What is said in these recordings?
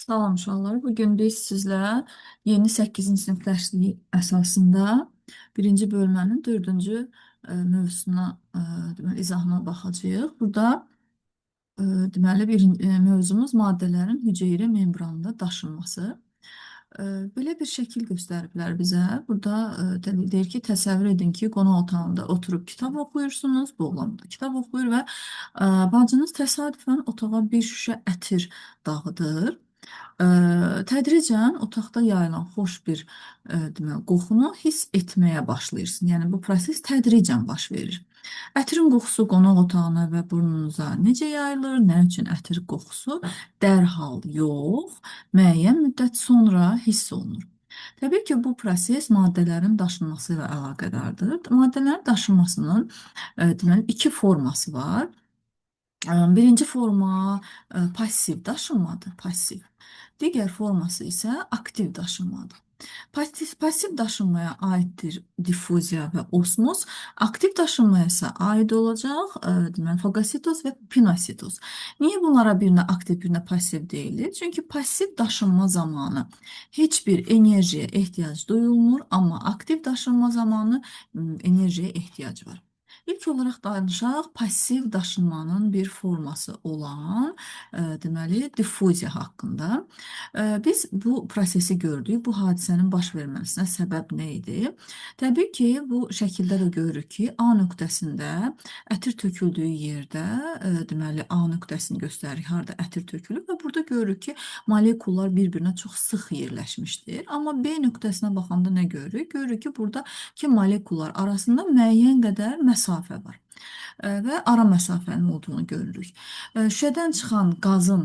Salam uşaqlar. Bugün biz sizlə yeni 8-ci sinif dərsliyi əsasında birinci bölmənin 4-cü mövzusuna, deməli, izahına baxacağıq. Burada deməli, mövzumuz maddələrin hüceyrə membranında daşınması. Belə bir şəkil göstəriblər bizə. Burada deyir ki, təsəvvür edin ki, qonaq otağında oturub kitab oxuyursunuz. Bu oğlan da kitab oxuyur və bacınız təsadüfən otağa bir şüşə ətir dağıdır. Ə, Tədricən otaqda yayılan xoş bir deməli, qoxunu hiss etməyə başlayırsın. Yəni bu proses tədricən baş verir. Ətirin qoxusu qonaq otağına və burnunuza necə yayılır? Nə üçün ətir qoxusu dərhal yox, müəyyən müddət sonra hiss olunur. Təbii ki, bu proses maddələrin daşınması ilə əlaqədardır. Maddələrin daşınmasının deməli iki forması var. Birinci forma passiv daşınmadır, passiv. Digər forması isə aktiv daşınmadır. Passiv daşınmaya aiddir diffuziya və osmoz, aktiv daşınmaya isə aid olacaq, deməli, fagositoz və pinositoz. Niyə bunlara birinə aktiv, birinə passiv deyilir? Çünki passiv daşınma zamanı heç bir enerjiyə ehtiyac duyulmur, amma aktiv daşınma zamanı enerjiyə ehtiyac var. İlk olaraq danışaq passiv daşınmanın bir forması olan, deməli, diffuziya haqqında. Biz bu prosesi gördük. Bu hadisənin baş verməsinə səbəb nə idi? Təbii ki, bu şəkildə də görürük ki, A nöqtəsində ətir töküldüyü yerdə, deməli, A nöqtəsini göstəririk, harda ətir tökülür və burada görürük ki, molekullar bir-birinə çox sıx yerləşmişdir. Amma B nöqtəsinə baxanda nə görürük? Görürük ki, buradakı molekullar arasında müəyyən qədər məsafə var və ara məsafənin olduğunu görürük. Şüşədən çıxan qazın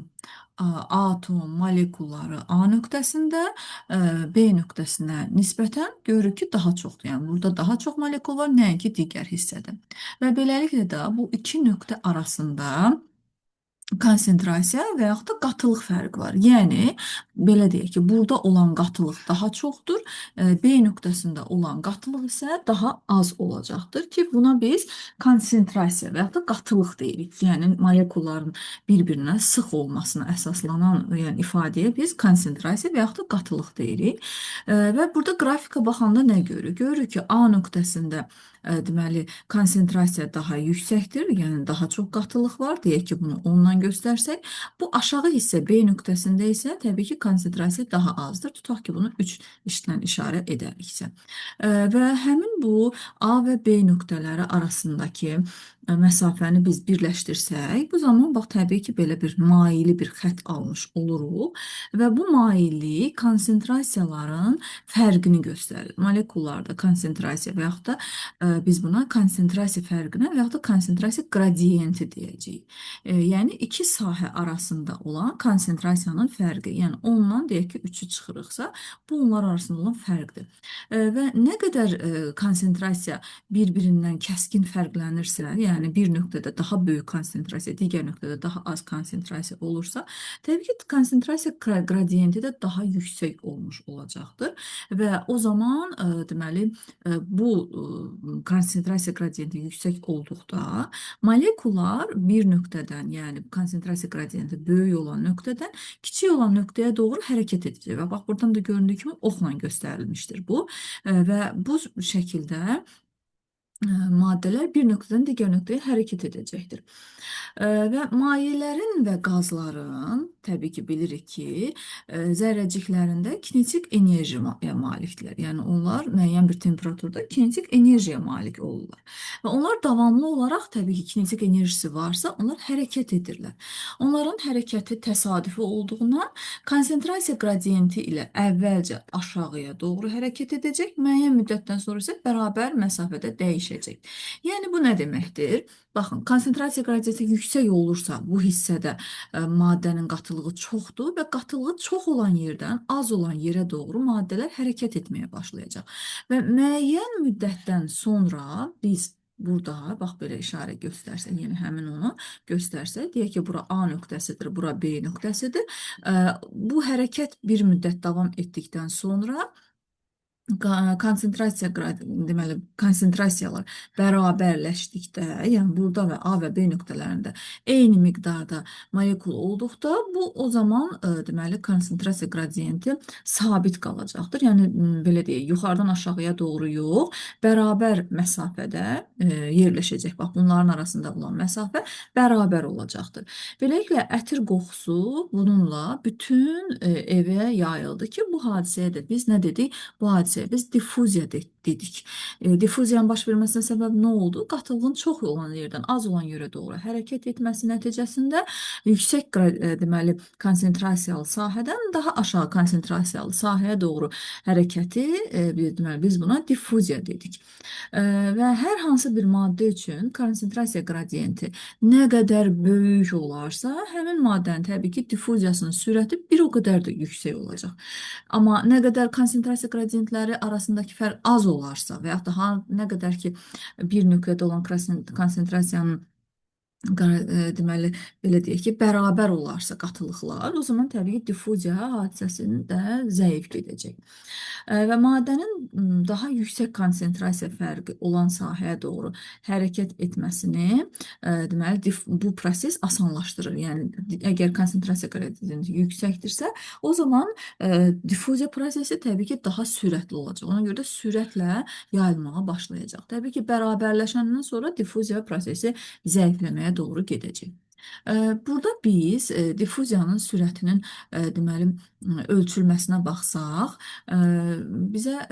atom, molekulları A nöqtəsində, B nöqtəsinə nisbətən görürük ki, daha çoxdur. Yəni, burada daha çox molekul var, nəinki digər hissədə. Və beləliklə də bu iki nöqtə arasında konsentrasiya və yaxud da qatılıq fərqi var. Yəni, belə deyək ki, burada olan qatılıq daha çoxdur, B nöqtəsində olan qatılıq isə daha az olacaqdır ki, buna biz konsentrasiya və yaxud da qatılıq deyirik. Yəni, molekulların bir-birinə sıx olmasına əsaslanan yəni, ifadəyə biz konsentrasiya və yaxud da qatılıq deyirik. Və burada qrafika baxanda nə görürük? Görürük ki, A nöqtəsində deməli, konsentrasiya daha yüksəkdir, yəni daha çox qatılıq var. Deyək ki, bunu ondan göstərsək. Bu aşağı hissə B nöqtəsində isə təbii ki, konsentrasiya daha azdır. Tutaq ki, bunu 3 işlə işarə edəriksə. Və həmin bu A və B nöqtələri arasındakı məsafəni biz birləşdirsək, bu zaman bax, təbii ki, belə bir maili bir xətt almış oluruq və bu maillik konsentrasiyaların fərqini göstərir. Molekullarda konsentrasiya və yaxud da biz buna konsentrasiya fərqinə və yaxud da konsentrasiya qradiyenti deyəcəyik. Yəni, iki sahə arasında olan konsentrasiyanın fərqi. Yəni, ondan deyək ki, 3-ü çıxırıqsa, bu onlar arasında olan fərqdir. Və nə qədər konsentrasiya bir-birindən kəskin fərqlənirsə, yəni bir nöqtədə daha böyük konsentrasiya, digər nöqtədə daha az konsentrasiya olursa, təbii ki, konsentrasiya qradiyenti də daha yüksək olmuş olacaqdır və o zaman deməli, bu konsentrasiya qradiyenti yüksək olduqda molekullar bir nöqtədən, yəni konsentrasiya qradiyenti böyük olan nöqtədən kiçik olan nöqtəyə doğru hərəkət edəcək. Və bax, buradan da göründüyü kimi oxla göstərilmişdir bu və bu şəkildə maddələr bir nöqtədən digər nöqtəyə hərəkət edəcəkdir. Və mayelərin və qazların, təbii ki, bilirik ki, zərrəciklərində kinetik enerjiya malikdirlər. Yəni, onlar müəyyən bir temperaturda kinetik enerjiya malik olurlar. Və onlar davamlı olaraq, təbii ki, kinetik enerjisi varsa, onlar hərəkət edirlər. Onların hərəkəti təsadüfi olduğundan konsentrasiya qradiyenti ilə əvvəlcə aşağıya doğru hərəkət edəcək, müəyyən müddətdən sonra isə bərabər məsafədə dəyişəcək. Yəni, bu nə deməkdir? Baxın, konsentrasiya qradiyenti yüksək olursa, bu hissədə maddənin qatılığı çoxdur və qatılığı çox olan yerdən az olan yerə doğru maddələr hərəkət etməyə başlayacaq. Və müəyyən müddətdən sonra biz burada, bax, belə işarə göstərsə, yəni həmin onu göstərsə, deyək ki, bura A nöqtəsidir, bura B nöqtəsidir. Bu hərəkət bir müddət davam etdikdən sonra konsentrasiya deməli konsentrasiyalar bərabərləşdikdə, yəni burada və A və B nöqtələrində eyni miqdarda molekul olduqda bu o zaman deməli konsentrasiya qradiyenti sabit qalacaqdır. Yəni belə deyək, yuxarıdan aşağıya doğru yox, bərabər məsafədə yerləşəcək. Bax, bunların arasında olan məsafə bərabər olacaqdır. Beləliklə ətir qoxusu bununla bütün evə yayıldı ki, bu hadisəyə də biz nə dedik? Bu hadisəyə biz diffuziya dedik. Diffuziyanın baş verməsinə səbəb nə oldu? Qatılığın çox olan yerdən az olan yerə doğru hərəkət etməsi nəticəsində yüksək deməli konsentrasiyalı sahədən daha aşağı konsentrasiyalı sahəyə doğru hərəkəti deməli biz buna diffuziya dedik. Və hər hansı bir maddə üçün konsentrasiya qradiyenti nə qədər böyük olarsa, həmin maddənin təbii ki diffuziyasının sürəti bir o qədər də yüksək olacaq. Amma nə qədər konsentrasiya qradiyentləri arasındakı fərq az olarsa və yaxud da nə qədər ki bir nöqtədə olan konsentrasiyanın deməli belə deyək ki, bərabər olarsa qatılıqlar, o zaman təbii ki diffuziya hadisəsinin də zəif gedəcək. Və maddənin daha yüksək konsentrasiya fərqi olan sahəyə doğru hərəkət etməsini deməli bu proses asanlaşdırır. Yəni əgər konsentrasiya qradiyenti yüksəkdirsə, o zaman diffuziya prosesi təbii ki daha sürətli olacaq. Ona görə də sürətlə yayılmağa başlayacaq. Təbii ki bərabərləşəndən sonra diffuziya prosesi zəifləməyə doğru gedəcək. Burada biz diffuziyanın sürətinin deməli ölçülməsinə baxsaq, bizə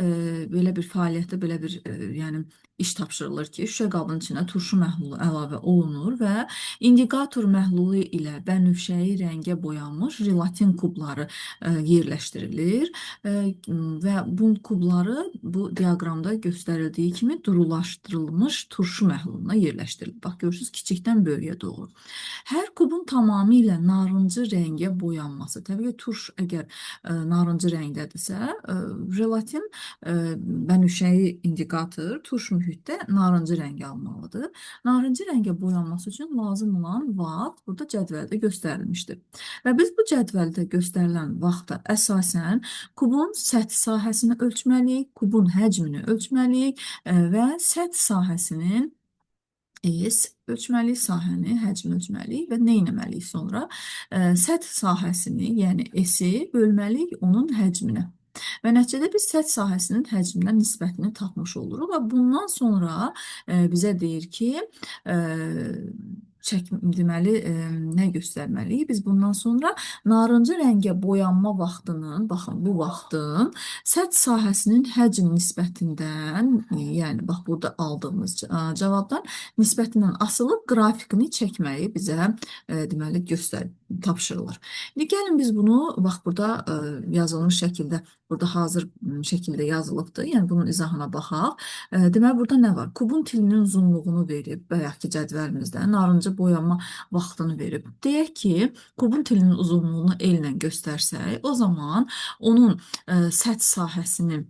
belə bir fəaliyyətdə belə bir yəni iş tapşırılır ki, şüşə qabının içinə turşu məhlulu əlavə olunur və indikator məhlulu ilə bənövşəyi rəngə boyanmış jelatin kubları yerləşdirilir və bu kubları bu diaqramda göstərildiyi kimi durulaşdırılmış turşu məhluluna yerləşdirilir. Bax, görürsünüz, kiçikdən böyüyə doğru. Hər kubun tamamilə narıncı rəngə boyanması, təbii ki, turş əgər narıncı rəngdədirsə, jelatin bənövşəyi indikator turş mühitdə narıncı rəng almalıdır. Narıncı rəngə boyanması üçün lazım olan vaxt burada cədvəldə göstərilmişdir. Və biz bu cədvəldə göstərilən vaxta əsasən kubun səth sahəsini ölçməliyik, kubun həcmini ölçməliyik və səth sahəsinin ölçməliyik, sahəni, həcmi ölçməliyik və nə etməliyik sonra? Səth sahəsini, yəni S-i bölməliyik onun həcminə. Və nəticədə biz səth sahəsinin həcminə nisbətini tapmış oluruq və bundan sonra bizə deyir ki, deməli, nə göstərməliyik? Biz bundan sonra narıncı rəngə boyanma vaxtının, baxın, bu vaxtın səth sahəsinin həcm nisbətindən, yəni, bax, burada aldığımız cavabdan nisbətindən asılı qrafikini çəkməyi bizə, deməli, tapşırılır. İndi gəlin biz bunu, bax, burada yazılmış şəkildə, burada hazır şəkildə yazılıbdır. Yəni, bunun izahına baxaq. Deməli, burada nə var? Kubun tilinin uzunluğunu verib, bayaqki cədvəlimizdə narıncı boyanma vaxtını verib. Deyək ki, kubun tilinin uzunluğunu ellə göstərsək, o zaman onun səth sahəsini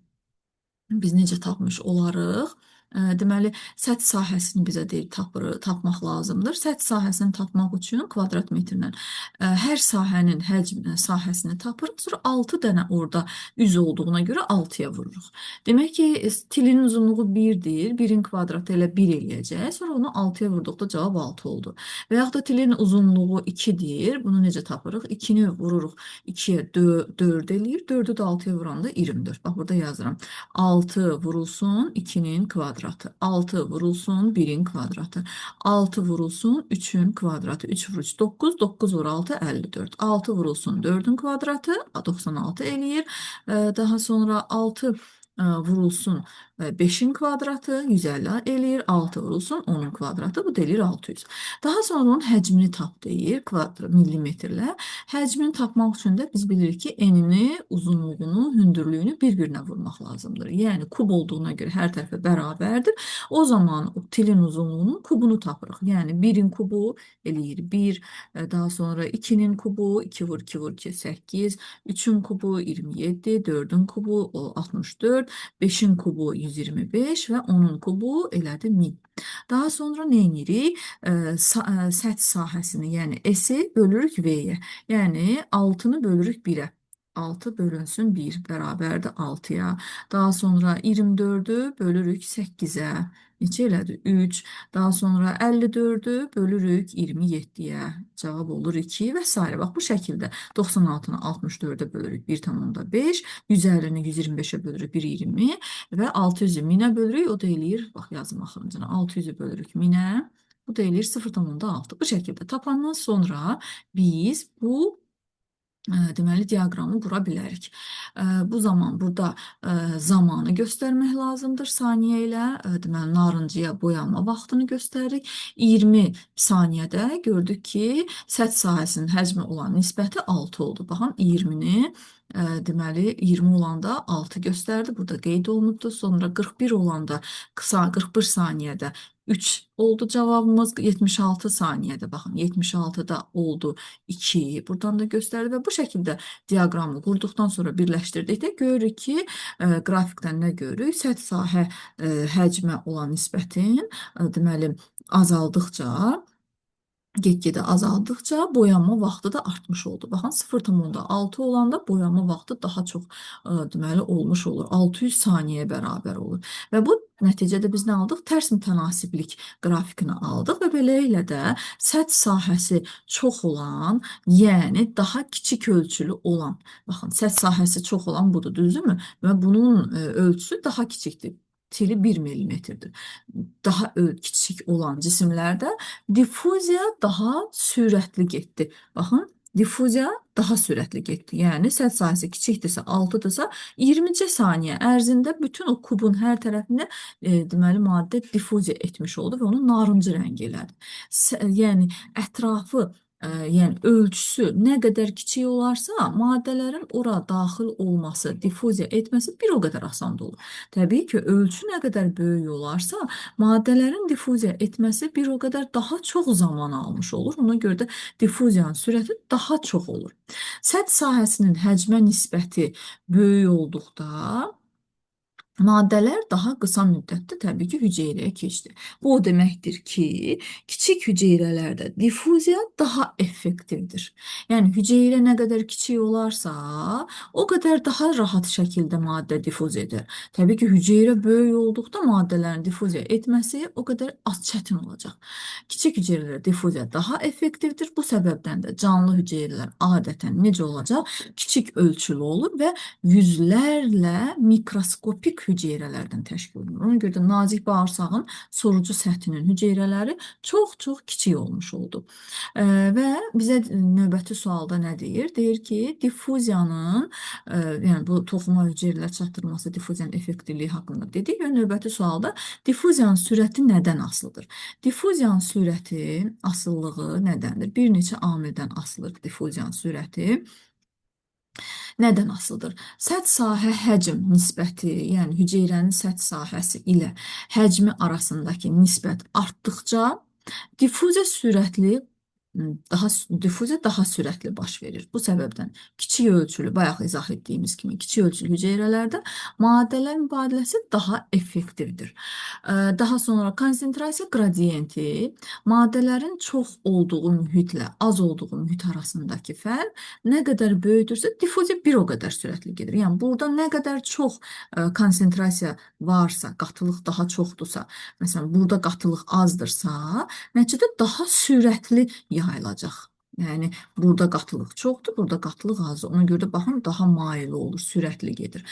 biz necə tapmış olarıq? Deməli, səth sahəsini bizə deyir, tapmaq lazımdır. Səth sahəsini tapmaq üçün kvadrat metrlə hər sahənin sahəsini tapırıq. Sonra 6 dənə orada üz olduğuna görə 6-ya vururuq. Demək ki, tilin uzunluğu 1-dir. 1-in kvadratı elə 1 eləyəcək. Sonra onu 6-ya vurduqda cavab 6 oldu. Və yaxud da tilin uzunluğu 2-dir. Bunu necə tapırıq? 2-ni vururuq. 2-yə 4 eləyir. 4-ü də 6-ya vuranda 24. Bax, burada yazıram. 6 vurulsun 2-nin kvadratı. 6 vurulsun 1-in kvadratı. 6 vurulsun 3-ün kvadratı. 3 vur 3 9. 9 vur 6 54. 6 vurulsun 4-ün kvadratı 96 eləyir. Daha sonra 6 vurulsun 5-in kvadratı 150 eləyir. 6 vurulsun 10-un kvadratı, bu deyilir 600. Daha sonra onun həcmini tap deyir millimetrlə. Həcmini tapmaq üçün də biz bilirik ki, enini, uzunluğunu, hündürlüyünü bir-birinə vurmaq lazımdır. Yəni, kub olduğuna görə hər tərəfə bərabərdir. O zaman o tilin uzunluğunun kubunu tapırıq. Yəni, 1-in kubu eləyir 1, daha sonra 2-nin kubu 2 vur 2 vur 2 8, 3-ün kubu 27, 4-ün kubu 64, 5-in kubu 125 və 10-un kubu elədi 1000. Daha sonra nə edirik? Səth sahəsini, yəni S-i bölürük V-yə. Yəni 6-nı bölürük 1-ə. 6 bölünsün 1 bərabərdir 6-ya. Daha sonra 24'ü bölürük 8'e. Neçə elədi? 3. Daha sonra 54'ü bölürük 27'ye. Cavab olur 2 və s. Bax bu şəkildə 96'nı 64'e bölürük 1,5. 150'ni 125'e bölürük 1,20 və 600'ü 1000'e bölürük. O da eləyir, bax yazım axırıncına 600'ü bölürük 1000'e. Bu da eləyir 0,6. Bu şəkildə tapandan sonra biz bu deməli diaqramı qura bilərik. Bu zaman burada zamanı göstərmək lazımdır saniyə ilə. Deməli narıncıya boyanma vaxtını göstəririk. 20 saniyədə gördük ki, səth sahəsinin həcmi olan nisbəti 6 oldu. Baxın 20'ni deməli 20 olanda 6 göstərdi. Burada qeyd olunubdur. Sonra 41 olanda qısa 41 saniyədə 3 oldu cavabımız. 76 saniyədə baxın 76'da oldu 2. Buradan da göstərdi və bu şəkildə diaqramı qurduqdan sonra birləşdirdikdə görürük ki, qrafikdən nə görürük? Səth sahə həcmə olan nisbətin deməli azaldıqca get-gedə azaldıqca boyanma vaxtı da artmış oldu. Baxın 0,6 olanda boyanma vaxtı daha çox deməli olmuş olur. 600 saniyəyə bərabər olur. Və bu nəticədə biz nə aldıq? Tərs mütənasiblik qrafikini aldıq və beləliklə də səth sahəsi çox olan, yəni daha kiçik ölçülü olan, baxın səth sahəsi çox olan budur, düzdürmü? Və bunun ölçüsü daha kiçikdir. Tiri 1 milimetrdir. Daha kiçik olan cisimlərdə diffuziya daha sürətli getdi. Baxın, diffuziya daha sürətli getdi. Yəni səth sahəsi kiçikdirsə, 6-dırsa 20 saniyə ərzində bütün o kubun hər tərəfini deməli maddə diffuziya etmiş oldu və onu narıncı rəng elədi. Yəni ətrafı yəni ölçüsü nə qədər kiçik olarsa, maddələrin ora daxil olması, diffuziya etməsi bir o qədər asan olur. Təbii ki, ölçü nə qədər böyük olarsa, maddələrin diffuziya etməsi bir o qədər daha çox zaman almış olur. Ona görə də diffuziyanın sürəti daha çox olur. Səth sahəsinin həcmə nisbəti böyük olduqda maddələr daha qısa müddətdə təbii ki, hüceyrəyə keçdi. Bu o deməkdir ki, kiçik hüceyrələrdə diffuziya daha effektivdir. Yəni hüceyrə nə qədər kiçik olarsa, o qədər daha rahat şəkildə maddə difuz edir. Təbii ki, hüceyrə böyük olduqda maddələrin difuziya etməsi o qədər az çətin olacaq. Kiçik hüceyrələr difuziya daha effektivdir. Bu səbəbdən də canlı hüceyrələr adətən necə olacaq? Kiçik ölçülü olur və yüzlərlə mikroskopik hüceyrələrdən təşkil olunur. Ona görə də nazik bağırsağın sorucu səthinin hüceyrələri çox-çox kiçik olmuş oldu. Və bizə növbəti sualda nə deyir? Deyir ki, diffuziyanın, yəni bu toxuma hüceyrələr çatdırılması diffuziyanın effektivliyi haqqında dedik və növbəti sualda diffuziyanın sürəti nədən asılıdır? Diffuziyanın sürəti, asılılığı nədəndir? Bir neçə amildən asılıdır diffuziyanın sürəti. Nədən asılıdır? Səth sahə həcm nisbəti, yəni hüceyrənin səth sahəsi ilə həcmi arasındakı nisbət artdıqca diffuziya sürətli diffuziya daha sürətli baş verir. Bu səbəbdən kiçik ölçülü, bayaq izah etdiyimiz kimi kiçik ölçülü hüceyrələrdə maddələr mübadiləsi daha effektivdir. Daha sonra konsentrasiya qradiyenti maddələrin çox olduğu mühitlə az olduğu mühit arasındakı fərq nə qədər böyükdürsə, diffuziya bir o qədər sürətli gedir. Yəni burada nə qədər çox konsentrasiya varsa, qatılıq daha çoxdursa, məsələn, burada qatılıq azdırsa, nəticədə daha sürətli yayılacaq. Yəni burada qatılıq çoxdur, burada qatılıq azdır. Ona görə də baxın daha maili olur, sürətli gedir.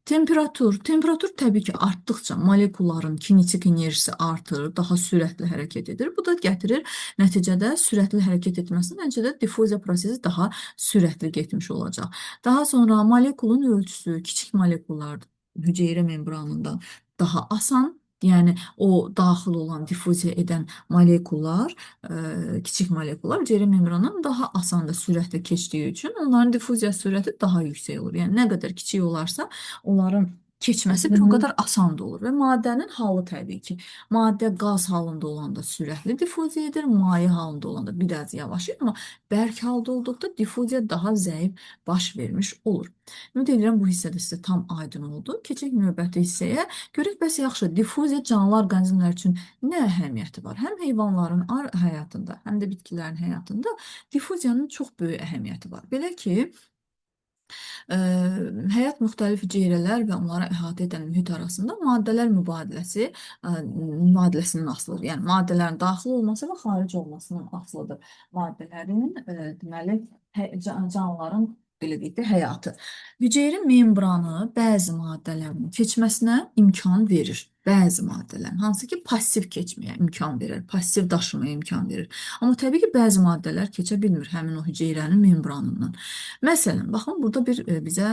Temperatur təbii ki artdıqca molekulların kinetik enerjisi artır, daha sürətli hərəkət edir. Bu da gətirir nəticədə sürətli hərəkət etməsi, nəticədə diffuziya prosesi daha sürətli getmiş olacaq. Daha sonra molekulun ölçüsü kiçik molekullar hüceyrə membranında daha asan, yəni o daxil olan diffuziya edən molekullar, kiçik molekullar hüceyrə membranından daha asan da sürətlə keçdiyi üçün onların diffuziya sürəti daha yüksək olur. Yəni nə qədər kiçik olarsa, onların keçməsi bir o qədər asan da olur və maddənin halı təbii ki, maddə qaz halında olanda sürətli diffuziya edir, maye halında olanda biraz yavaşlayır, amma bərk halda olduqda diffuziya daha zəif baş vermiş olur. Ümid edirəm bu hissədə sizə tam aydın oldu. Keçək növbəti hissəyə. Görək bəs yaxşı, diffuziya canlı orqanizmlər üçün nə əhəmiyyəti var? Həm heyvanların həyatında, həm də bitkilərin həyatında diffuziyanın çox böyük əhəmiyyəti var. Belə ki, Ə, Həyat müxtəlif hüceyrələr və onları əhatə edən mühit arasında maddələr mübadiləsindən asılıdır. Yəni maddələrin daxil olması və xaric olmasından asılıdır. Maddələrin, deməli, canlıların belə deyək də həyatı. Hüceyrə membranı bəzi maddələrin keçməsinə imkan verir. Bəzi maddələrin, hansı ki, passiv keçməyə imkan verir, passiv daşımaya imkan verir. Amma təbii ki, bəzi maddələr keçə bilmir həmin o hüceyrənin membranından. Məsələn, baxın, burada bizə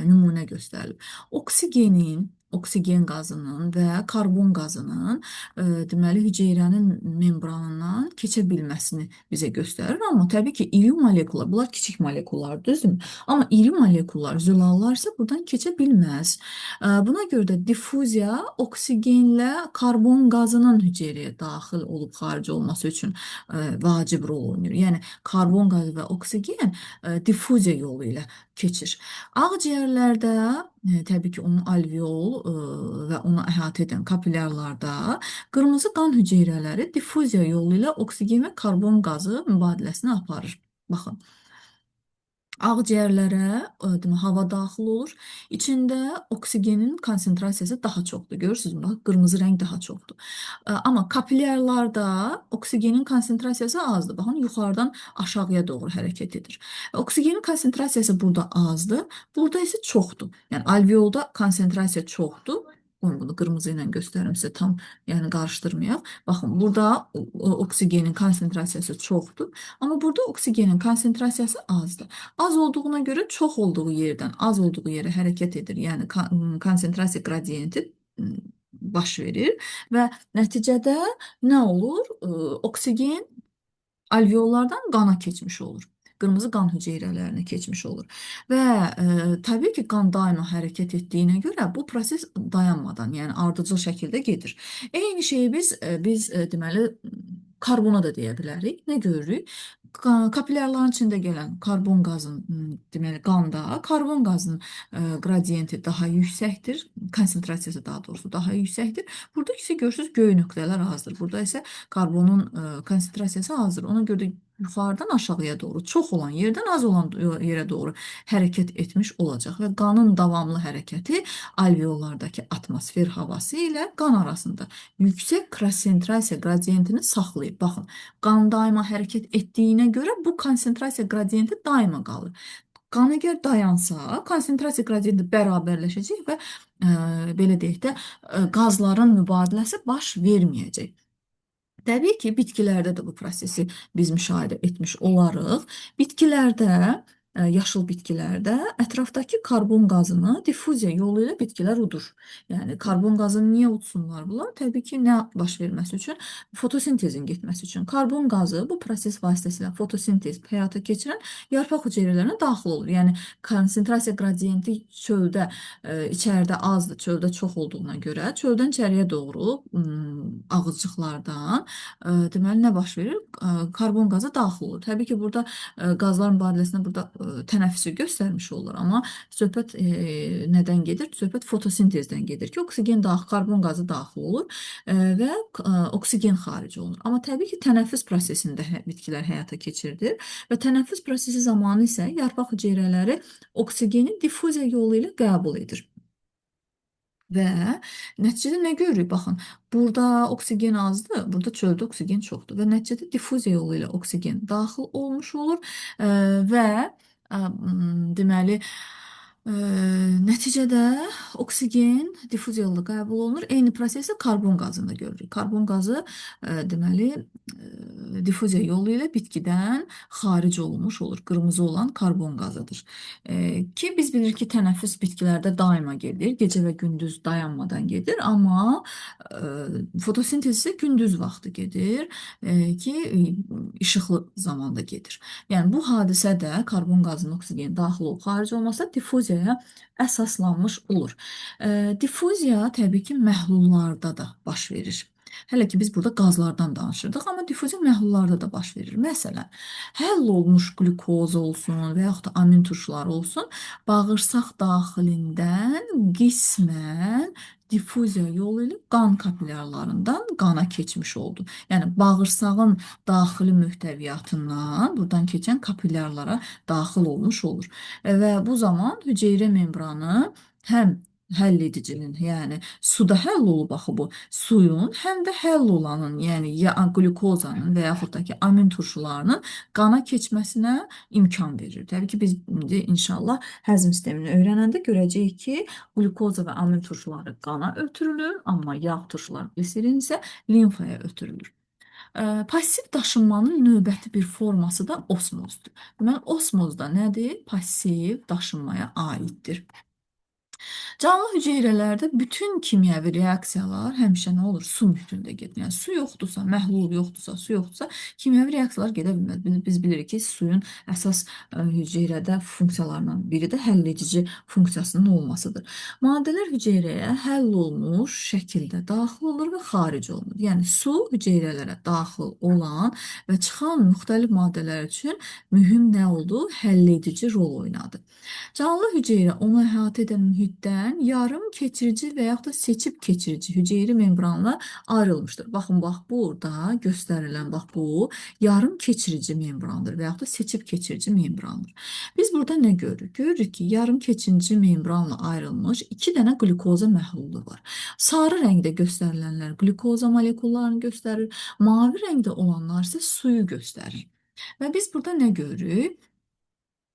nümunə göstərilib. Oksigen qazının və karbon qazının deməli hüceyrənin membranından keçə bilməsini bizə göstərir. Amma təbii ki, iri molekullar, bunlar kiçik molekullar, düzdürmü? Amma iri molekullar, zülallar isə buradan keçə bilməz. Buna görə də diffuziya oksigenlə karbon qazının hüceyrəyə daxil olub xaric olması üçün vacib rol oynayır. Yəni karbon qazı və oksigen diffuziya yolu ilə keçir. Ağciyərlərdə təbii ki, onun alveol və onu əhatə edən kapilyarlarda qırmızı qan hüceyrələri diffuziya yolu ilə oksigen və karbon qazı mübadiləsini aparır. Baxın. Ağciyərlərə hava daxil olur. İçində oksigenin konsentrasiyası daha çoxdur. Görürsünüzmü? Bax, qırmızı rəng daha çoxdur. Amma kapilyarlarda oksigenin konsentrasiyası azdır. Baxın, yuxarıdan aşağıya doğru hərəkət edir. Oksigenin konsentrasiyası burada azdır. Burada isə çoxdur. Yəni alveolda konsentrasiya çoxdur. Bunu qırmızı ilə göstərim sizə tam, yəni qarışdırmayaq. Baxın, burada oksigenin konsentrasiyası çoxdur. Amma burada oksigenin konsentrasiyası azdır. Az olduğuna görə çox olduğu yerdən az olduğu yerə hərəkət edir. Yəni konsentrasiya qradiyenti baş verir və nəticədə nə olur? Oksigen alveollardan qana keçmiş olur. Qırmızı qan hüceyrələrinə keçmiş olur. Və təbii ki, qan daima hərəkət etdiyinə görə bu proses dayanmadan, yəni ardıcıl şəkildə gedir. Eyni şeyi biz deməli karbona da deyə bilərik. Nə görürük? Kapilyarların içində gələn karbon qazının, deməli qanda karbon qazının qradiyenti daha yüksəkdir, konsentrasiyası daha doğrusu daha yüksəkdir. Burada isə görürsünüz göy nöqtələr azdır. Burada isə karbonun konsentrasiyası azdır. Ona görə də yuxarıdan aşağıya doğru, çox olan yerdən az olan yerə doğru hərəkət etmiş olacaq və qanın davamlı hərəkəti alveollardakı atmosfer havası ilə qan arasında yüksək konsentrasiya qradiyentini saxlayıb. Baxın, qan daima hərəkət etdiyinə görə bu konsentrasiya qradiyenti daima qalır. Qan əgər dayansa, konsentrasiya qradiyenti bərabərləşəcək və belə deyək də qazların mübadiləsi baş verməyəcək. Təbii ki, bitkilərdə də bu prosesi biz müşahidə etmiş olarıq. Bitkilərdə, yaşıl bitkilərdə ətrafdakı karbon qazını diffuziya yolu ilə bitkilər udur. Yəni, karbon qazını niyə udsunlar bunlar? Təbii ki, nə baş verməsi üçün? Fotosintezin getməsi üçün. Karbon qazı bu proses vasitəsilə fotosintez həyata keçirən yarpaq hüceyrələrinə daxil olur. Yəni, konsentrasiya qradiyenti çöldə, içəridə azdır, çöldə çox olduğuna görə, çöldən içəriyə doğru ağızcıqlardan deməli nə baş verir? Karbon qazı daxil olur. Təbii ki, burada qazlar mübadiləsində burada tənəffüsü göstərmiş olur, amma söhbət nədən gedir? Söhbət fotosintezdən gedir ki, oksigen daxil, karbon qazı daxil olur və oksigen xaric olunur. Amma təbii ki, tənəffüs prosesində bitkilər həyata keçirilir və tənəffüs prosesi zamanı isə yarpaq hüceyrələri oksigeni diffuziya yolu ilə qəbul edir. Və nəticədə nə görürük? Baxın, burada oksigen azdır, burada çöldə oksigen çoxdur və nəticədə diffuziya yolu ilə oksigen daxil olmuş olur və deməli nəticədə oksigen diffuziya yolu qəbul olunur. Eyni prosesi karbon qazında görürük. Karbon qazı deməli diffuziya yolu ilə bitkidən xaric olunmuş olur. Qırmızı olan karbon qazıdır. Ki biz bilirik ki, tənəffüs bitkilərdə daima gedir. Gecə və gündüz dayanmadan gedir, amma fotosintez isə gündüz vaxtı gedir ki, işıqlı zamanda gedir. Yəni, bu hadisədə karbon qazının oksigen daxil olub xaric olmasa diffuziyaya əsaslanmış olur. Diffuziya təbii ki, məhlullarda da baş verir. Hələ ki biz burada qazlardan danışırdıq, amma difuziya məhlullarda da baş verir. Məsələn, həll olmuş qlükoz olsun və yaxud da amin turşuları olsun, bağırsaq daxilindən qismən difuziya yolu ilə qan kapillyarlarından qana keçmiş oldu. Yəni bağırsağın daxili mühtəviyyatından buradan keçən kapillyarlara daxil olmuş olur. Və bu zaman hüceyrə membranı həm həll edicinin, yəni suda həll olub axı bu suyun, həm də həll olanın, yəni ya qlükozanın və yaxud da ki, amin turşularının qana keçməsinə imkan verir. Təbii ki, biz indi inşallah həzm sistemini öyrənəndə görəcəyik ki, qlükoza və amin turşuları qana ötürülür, amma yağ turşuları, gliserin isə limfaya ötürülür. Pasiv daşınmanın növbəti bir forması da osmozdur. Deməli, osmoz da nədir? Pasiv daşınmaya aiddir. Canlı hüceyrələrdə bütün kimyəvi reaksiyalar həmişə nə olur? Su mühitində gedir. Yəni su yoxdursa, məhlul yoxdursa, su yoxdursa, kimyəvi reaksiyalar gedə bilməz. Biz bilirik ki, suyun əsas hüceyrədə funksiyalarından biri də həll edici funksiyasının olmasıdır. Maddələr hüceyrəyə həll olmuş şəkildə daxil olur və xaric olunur. Yəni su hüceyrələrə daxil olan və çıxan müxtəlif maddələr üçün mühüm nə oldu? Həll edici rol oynadı. Canlı hüceyrə onu əhatə edən mühitdən yarım keçirici və yaxud da seçib keçirici hüceyri membranla ayrılmışdır. Baxın, bax burada göstərilən, bax bu yarım keçirici membrandır və yaxud da seçib keçirici membrandır. Biz burada nə görürük? Görürük ki, yarım keçirici membranla ayrılmış 2 dənə qlükoza məhlulu var. Sarı rəngdə göstərilənlər qlükoza molekullarını göstərir, mavi rəngdə olanlar isə suyu göstərir. Və biz burada nə görürük?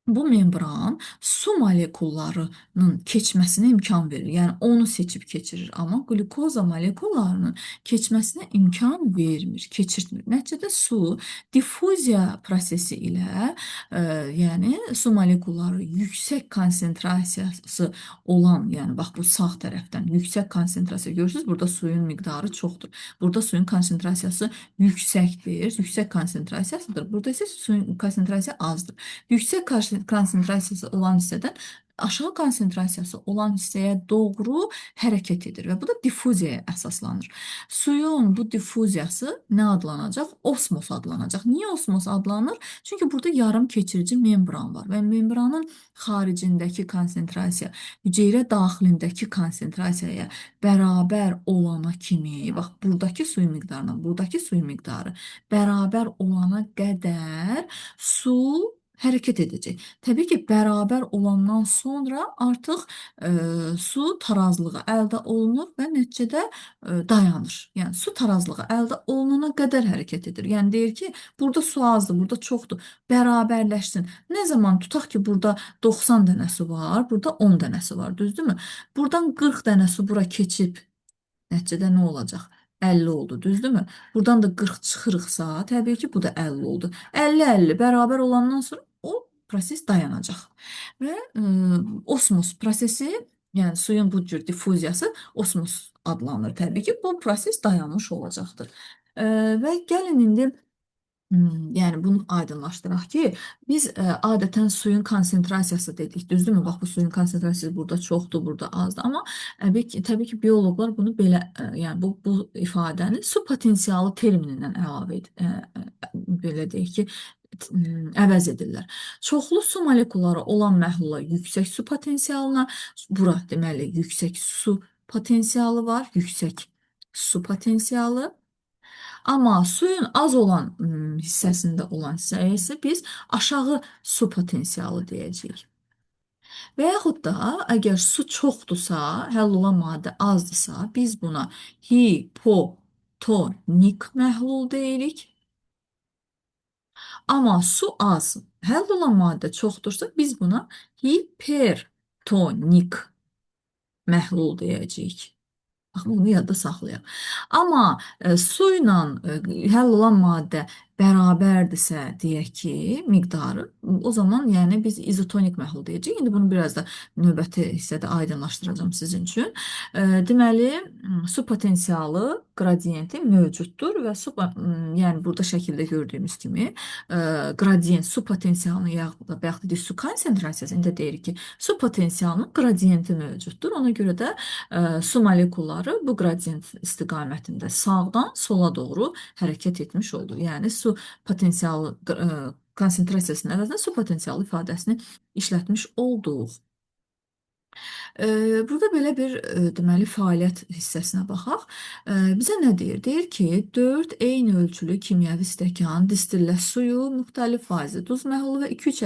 Bu membran su molekullarının keçməsinə imkan verir. Yəni onu seçib keçirir. Amma qlükoza molekullarının keçməsinə imkan vermir, keçirtmir. Nəticədə su difuziya prosesi ilə, yəni su molekulları yüksək konsentrasiyası olan, yəni bax bu sağ tərəfdən yüksək konsentrasiya görürsünüz. Burada suyun miqdarı çoxdur. Burada suyun konsentrasiyası yüksəkdir, yüksək konsentrasiyasıdır. Burada isə suyun konsentrasiyası azdır. Yüksək konsentrasiyası olan hissədən aşağı konsentrasiyası olan hissəyə doğru hərəkət edir və bu da difuziyaya əsaslanır. Suyun bu difuziyası nə adlanacaq? Osmos adlanacaq. Niyə osmos adlanır? Çünki burada yarım keçirici membran var və membranın xaricindəki konsentrasiya hüceyrə daxilindəki konsentrasiyaya bərabər olana kimi, bax buradakı suyun miqdarına, buradakı suyun miqdarı bərabər olana qədər su hərəkət edəcək. Təbii ki, bərabər olandan sonra artıq su tarazlığı əldə olunur və nəticədə dayanır. Yəni su tarazlığı əldə olunana qədər hərəkət edir. Yəni deyir ki, burada su azdır, burada çoxdur, bərabərləşsin. Nə zaman tutaq ki, burada 90 dənə su var, burada 10 dənə su var, düzdürmü? Buradan 40 dənə su bura keçib, nəticədə nə olacaq? 50 oldu, düzdürmü? Buradan da 40 çıxırıqsa, təbii ki, bu da 50 oldu. 50-50 bərabər olandan sonra o proses dayanacaq. Və osmos prosesi, yəni suyun bu cür difuziyası osmos adlanır. Təbii ki, bu proses dayanmış olacaqdır. Və gəlin indi yəni bunu aydınlaşdıraq ki, biz adətən suyun konsentrasiyası dedik, düzdürmü? Bax, bu suyun konsentrasiyası burada çoxdur, burada azdır. Amma təbii ki, bioloqlar bunu belə, yəni bu ifadəni su potensialı terminindən əlavə belə deyək ki, əvəz edirlər. Çoxlu su molekulları olan məhlula yüksək su potensialına, bura deməli yüksək su potensialı var, yüksək su potensialı. Amma suyun az olan hissəsində olan hissəyə isə biz aşağı su potensialı deyəcəyik. Və yaxud da əgər su çoxdursa, həll olan maddə azdırsa, biz buna hipotonik məhlul deyirik. Amma su az, həll olan maddə çoxdursa, biz buna hipertonik məhlul deyəcəyik. Bunu yadda saxlayaq. Amma su ilə həll olan maddə bərabərdirsə, deyək ki, miqdarı, o zaman yəni biz izotonik məhlul deyəcəyik. İndi bunu biraz da növbəti hissədə aydınlaşdıracağım sizin üçün. Deməli, su potensialı qradiyenti mövcuddur və yəni burada şəkildə gördüyümüz kimi qradiyent su potensialının yaxud da su konsentrasiyası indi deyirik ki, su potensialının qradiyenti mövcuddur. Ona görə də su molekulları bu qradiyent istiqamətində sağdan sola doğru hərəkət etmiş oldu. Yəni su potensialı konsentrasiyasının əvəzinə su potensialı ifadəsini işlətmiş olduq. Burada belə bir deməli fəaliyyət hissəsinə baxaq. Bizə nə deyir? Deyir ki, 4 eyni ölçülü kimyəvi stəkan distillə suyu, müxtəlif faizli duz məhlulu və 2-3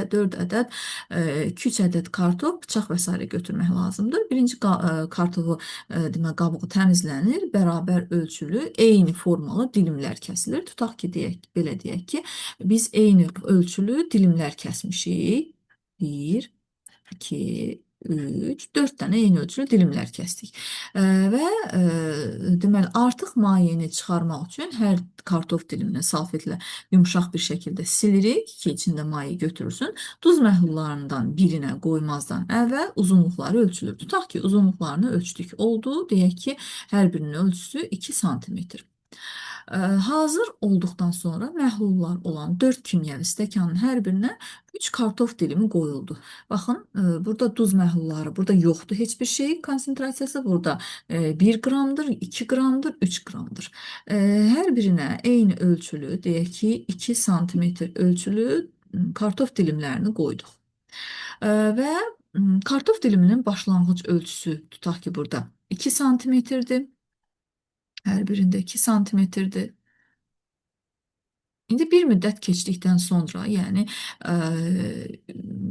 ədəd kartof, bıçaq və s. götürmək lazımdır. Birinci kartofu demək qabığı təmizlənir, bərabər ölçülü, eyni formalı dilimlər kəsilir. Tutaq ki, belə deyək ki, biz eyni ölçülü dilimlər kəsmişik. 1 2, 3, 4 dənə eyni ölçülü dilimlər kəsdik. Və deməli, artıq mayeni çıxarmaq üçün hər kartof dilimini salfetlə yumuşaq bir şəkildə silirik ki, içində maye götürürsün. Duz məhlullarından birinə qoymazdan əvvəl uzunluqları ölçülür. Tutaq ki, uzunluqlarını ölçdük. Oldu, deyək ki, hər birinin ölçüsü 2 sm. Hazır olduqdan sonra məhlullar olan 4 kimyəvi stəkanın hər birinə 3 kartof dilimi qoyuldu. Baxın, burada duz məhlulları, burada yoxdur heç bir şey konsentrasiyası. Burada 1 qramdır, 2 qramdır, 3 qramdır. Hər birinə eyni ölçülü, deyək ki, 2 sm ölçülü kartof dilimlərini qoyduq. Və kartof diliminin başlanğıc ölçüsü, tutaq ki, burada 2 sm-dir. Hər birində 2 sm-dir. İndi bir müddət keçdikdən sonra, yəni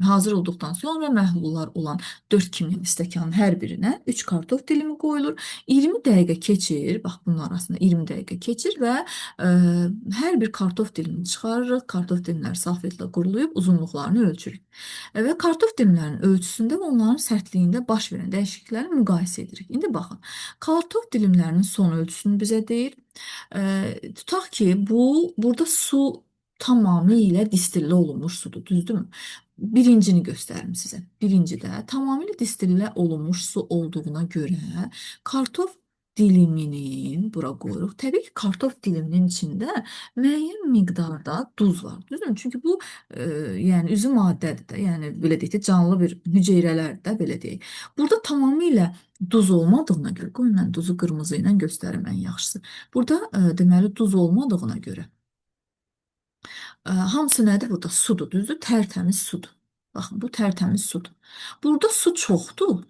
hazır olduqdan sonra məhlullar olan 4 kimyəvi stəkanın hər birinə 3 kartof dilimi qoyulur. 20 dəqiqə keçir, bax bunun arasında 20 dəqiqə keçir və hər bir kartof dilimini çıxarırıq. Kartof dilimləri salfetlə qurulayıb uzunluqlarını ölçürük. Və kartof dilimlərinin ölçüsündə və onların sərtliyində baş verən dəyişiklikləri müqayisə edirik. İndi baxın, kartof dilimlərinin son ölçüsünü bizə deyir. Tutaq ki, burada su tamamilə distillə olunmuş sudur, düzdürmü? Birincini göstərim sizə. Birincidə tamamilə distillə olunmuş su olduğuna görə kartof diliminin bura qoyuruq. Təbii ki, kartof diliminin içində müəyyən miqdarda duz var, düzdürmü? Çünki bu yəni üzü maddədir də, yəni belə deyək də canlı bir hüceyrələrdir də, belə deyək. Burada tamamilə duz olmadığına görə, qoyun mən duzu qırmızı ilə göstərim ən yaxşısı. Burada deməli duz olmadığına görə hamısı nədir? Burada sudur, düzdür? Tərtəmiz sudur. Baxın, bu tərtəmiz sudur. Burada su çoxdur,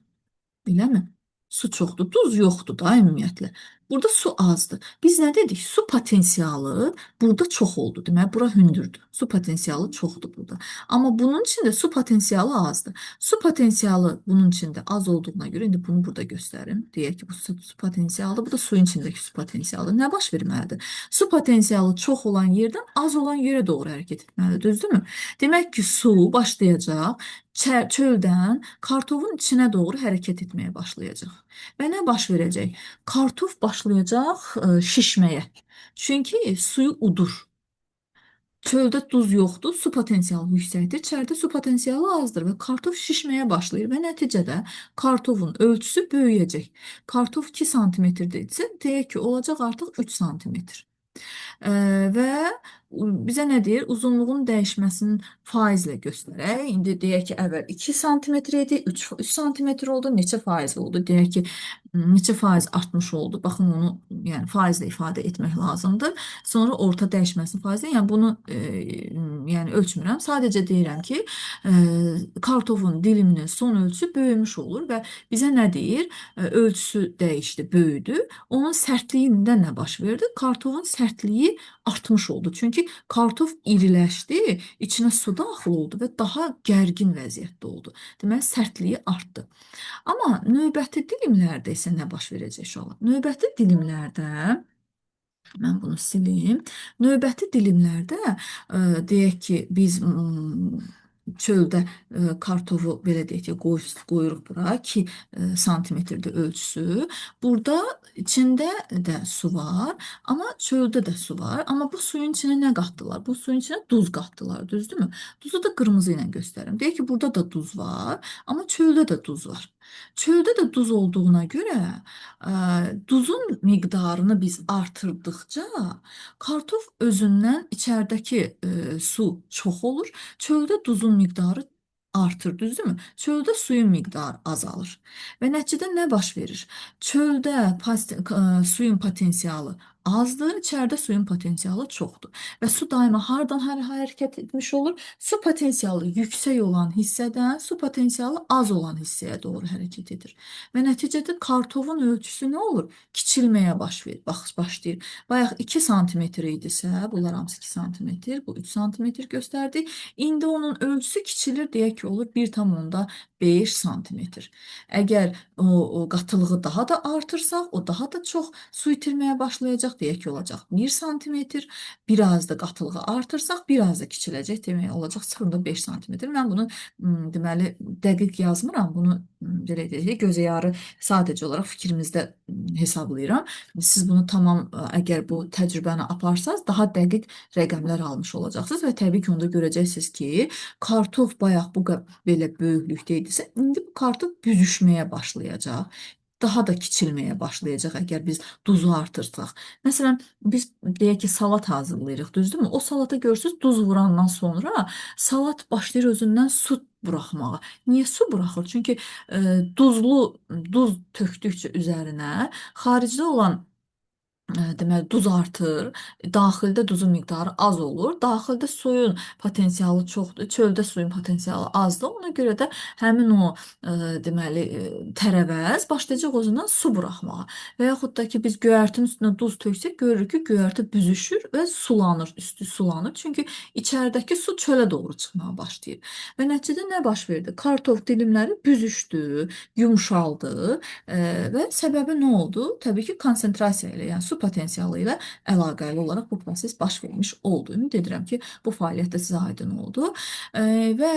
eləmi? Su çoxdur, duz yoxdur da ümumiyyətlə. Burada su azdır. Biz nə dedik? Su potensialı burada çox oldu. Deməli, bura hündürdür. Su potensialı çoxdur burada. Amma bunun içində su potensialı azdır. Su potensialı bunun içində az olduğuna görə, indi bunu burada göstərim. Deyək ki, bu su potensialı, bu da suyun içindəki su potensialı. Nə baş verməlidir? Su potensialı çox olan yerdən az olan yerə doğru hərəkət etməlidir, düzdürmü? Demək ki, su başlayacaq çöldən kartofun içinə doğru hərəkət etməyə başlayacaq. Və nə baş verəcək? Kartof başlayacaq şişməyə. Çünki suyu udur. Çöldə duz yoxdur, su potensialı yüksəkdir. Çərdə su potensialı azdır və kartof şişməyə başlayır və nəticədə kartofun ölçüsü böyüyəcək. Kartof 2 sm-dirsə, deyək ki, olacaq artıq 3 sm. Və bizə nə deyir? Uzunluğun dəyişməsinin faizlə göstərək. İndi deyək ki, əvvəl 2 sm idi, 3 sm oldu, neçə faiz oldu? Deyək ki, neçə faiz artmış oldu? Baxın, onu yəni faizlə ifadə etmək lazımdır. Sonra orta dəyişməsinin faizlə, yəni bunu yəni ölçmürəm. Sadəcə deyirəm ki, kartofun diliminin son ölçüsü böyümüş olur və bizə nə deyir? Ölçüsü dəyişdi, böyüdü. Onun sərtliyində nə baş verdi? Kartofun sərtliyi artmış oldu. Çünki kartof iriləşdi, içinə su daxil oldu və daha gərgin vəziyyətdə oldu. Deməli, sərtliyi artdı. Amma növbəti dilimlərdə isə nə baş verəcək uşaqlar? Növbəti dilimlərdə, mən bunu silim, növbəti dilimlərdə deyək ki, biz çöldə kartofu belə deyək ki, qoyuruq bura 2 santimetrdə ölçüsü. Burada içində də su var, amma çöldə də su var. Amma bu suyun içinə nə qatdılar? Bu suyun içinə duz qatdılar, düzdürmü? Duzu da qırmızı ilə göstərim. Deyək ki, burada da duz var, amma çöldə də duz var. Çöldə də duz olduğuna görə duzun miqdarını biz artırdıqca kartof özündən içəridəki su çox olur. Çöldə duzun miqdarı artır, düzdürmü? Çöldə suyun miqdarı azalır. Və nəticədə nə baş verir? Çöldə suyun potensialı azdır, içəridə suyun potensialı çoxdur. Və su daima hardan hara hərəkət etmiş olur? Su potensialı yüksək olan hissədən su potensialı az olan hissəyə doğru hərəkət edir. Və nəticədə kartofun ölçüsü nə olur? Kiçilməyə başlayır. Bayaq 2 sm idisə, bunlar hamısı 2 sm, bu 3 sm göstərdi. İndi onun ölçüsü kiçilir, deyək ki, olur 1,5 sm. Əgər o qatılığı daha da artırsaq, o daha da çox su itirməyə başlayacaq, deyək ki, olacaq 1 sm. Biraz da qatılığı artırsaq, biraz da kiçiləcək, demək olacaq 0,5 sm. Mən bunu deməli dəqiq yazmıram, bunu belə deyək, gözəyarı sadəcə olaraq fikrimizdə hesablayıram. Siz bunu tamam əgər bu təcrübəni aparsaz, daha dəqiq rəqəmlər almış olacaqsınız və təbii ki, onda görəcəksiniz ki, kartof bayaq bu belə böyüklükdə idisə, indi bu kartof büzüşməyə başlayacaq. Daha da kiçilməyə başlayacaq əgər biz duzu artırsaq. Məsələn, biz deyək ki, salat hazırlayırıq, düzdürmü? O salata görürsüz, duz vurandan sonra salat başlayır özündən su buraxmağa. Niyə su buraxır? Çünki duz tökdükcə üzərinə xaricdə olan deməli duz artır, daxildə duzun miqdarı az olur, daxildə suyun potensialı çoxdur, çöldə suyun potensialı azdır. Ona görə də həmin o deməli tərəvəz başlayacaq özündən su buraxmağa. Və yaxud da ki biz göyərtinin üstünə duz töksək, görürük ki, göyərti büzüşür və sulanır, üstü sulanır. Çünki içəridəki su çölə doğru çıxmağa başlayır. Və nəticədə nə baş verdi? Kartof dilimləri büzüşdü, yumşaldı və səbəbi nə oldu? Təbii ki, konsentrasiya ilə, yəni su potensialı ilə əlaqəli olaraq bu proses baş vermiş oldu. Ümid edirəm ki, bu fəaliyyət də sizə aydın oldu. Və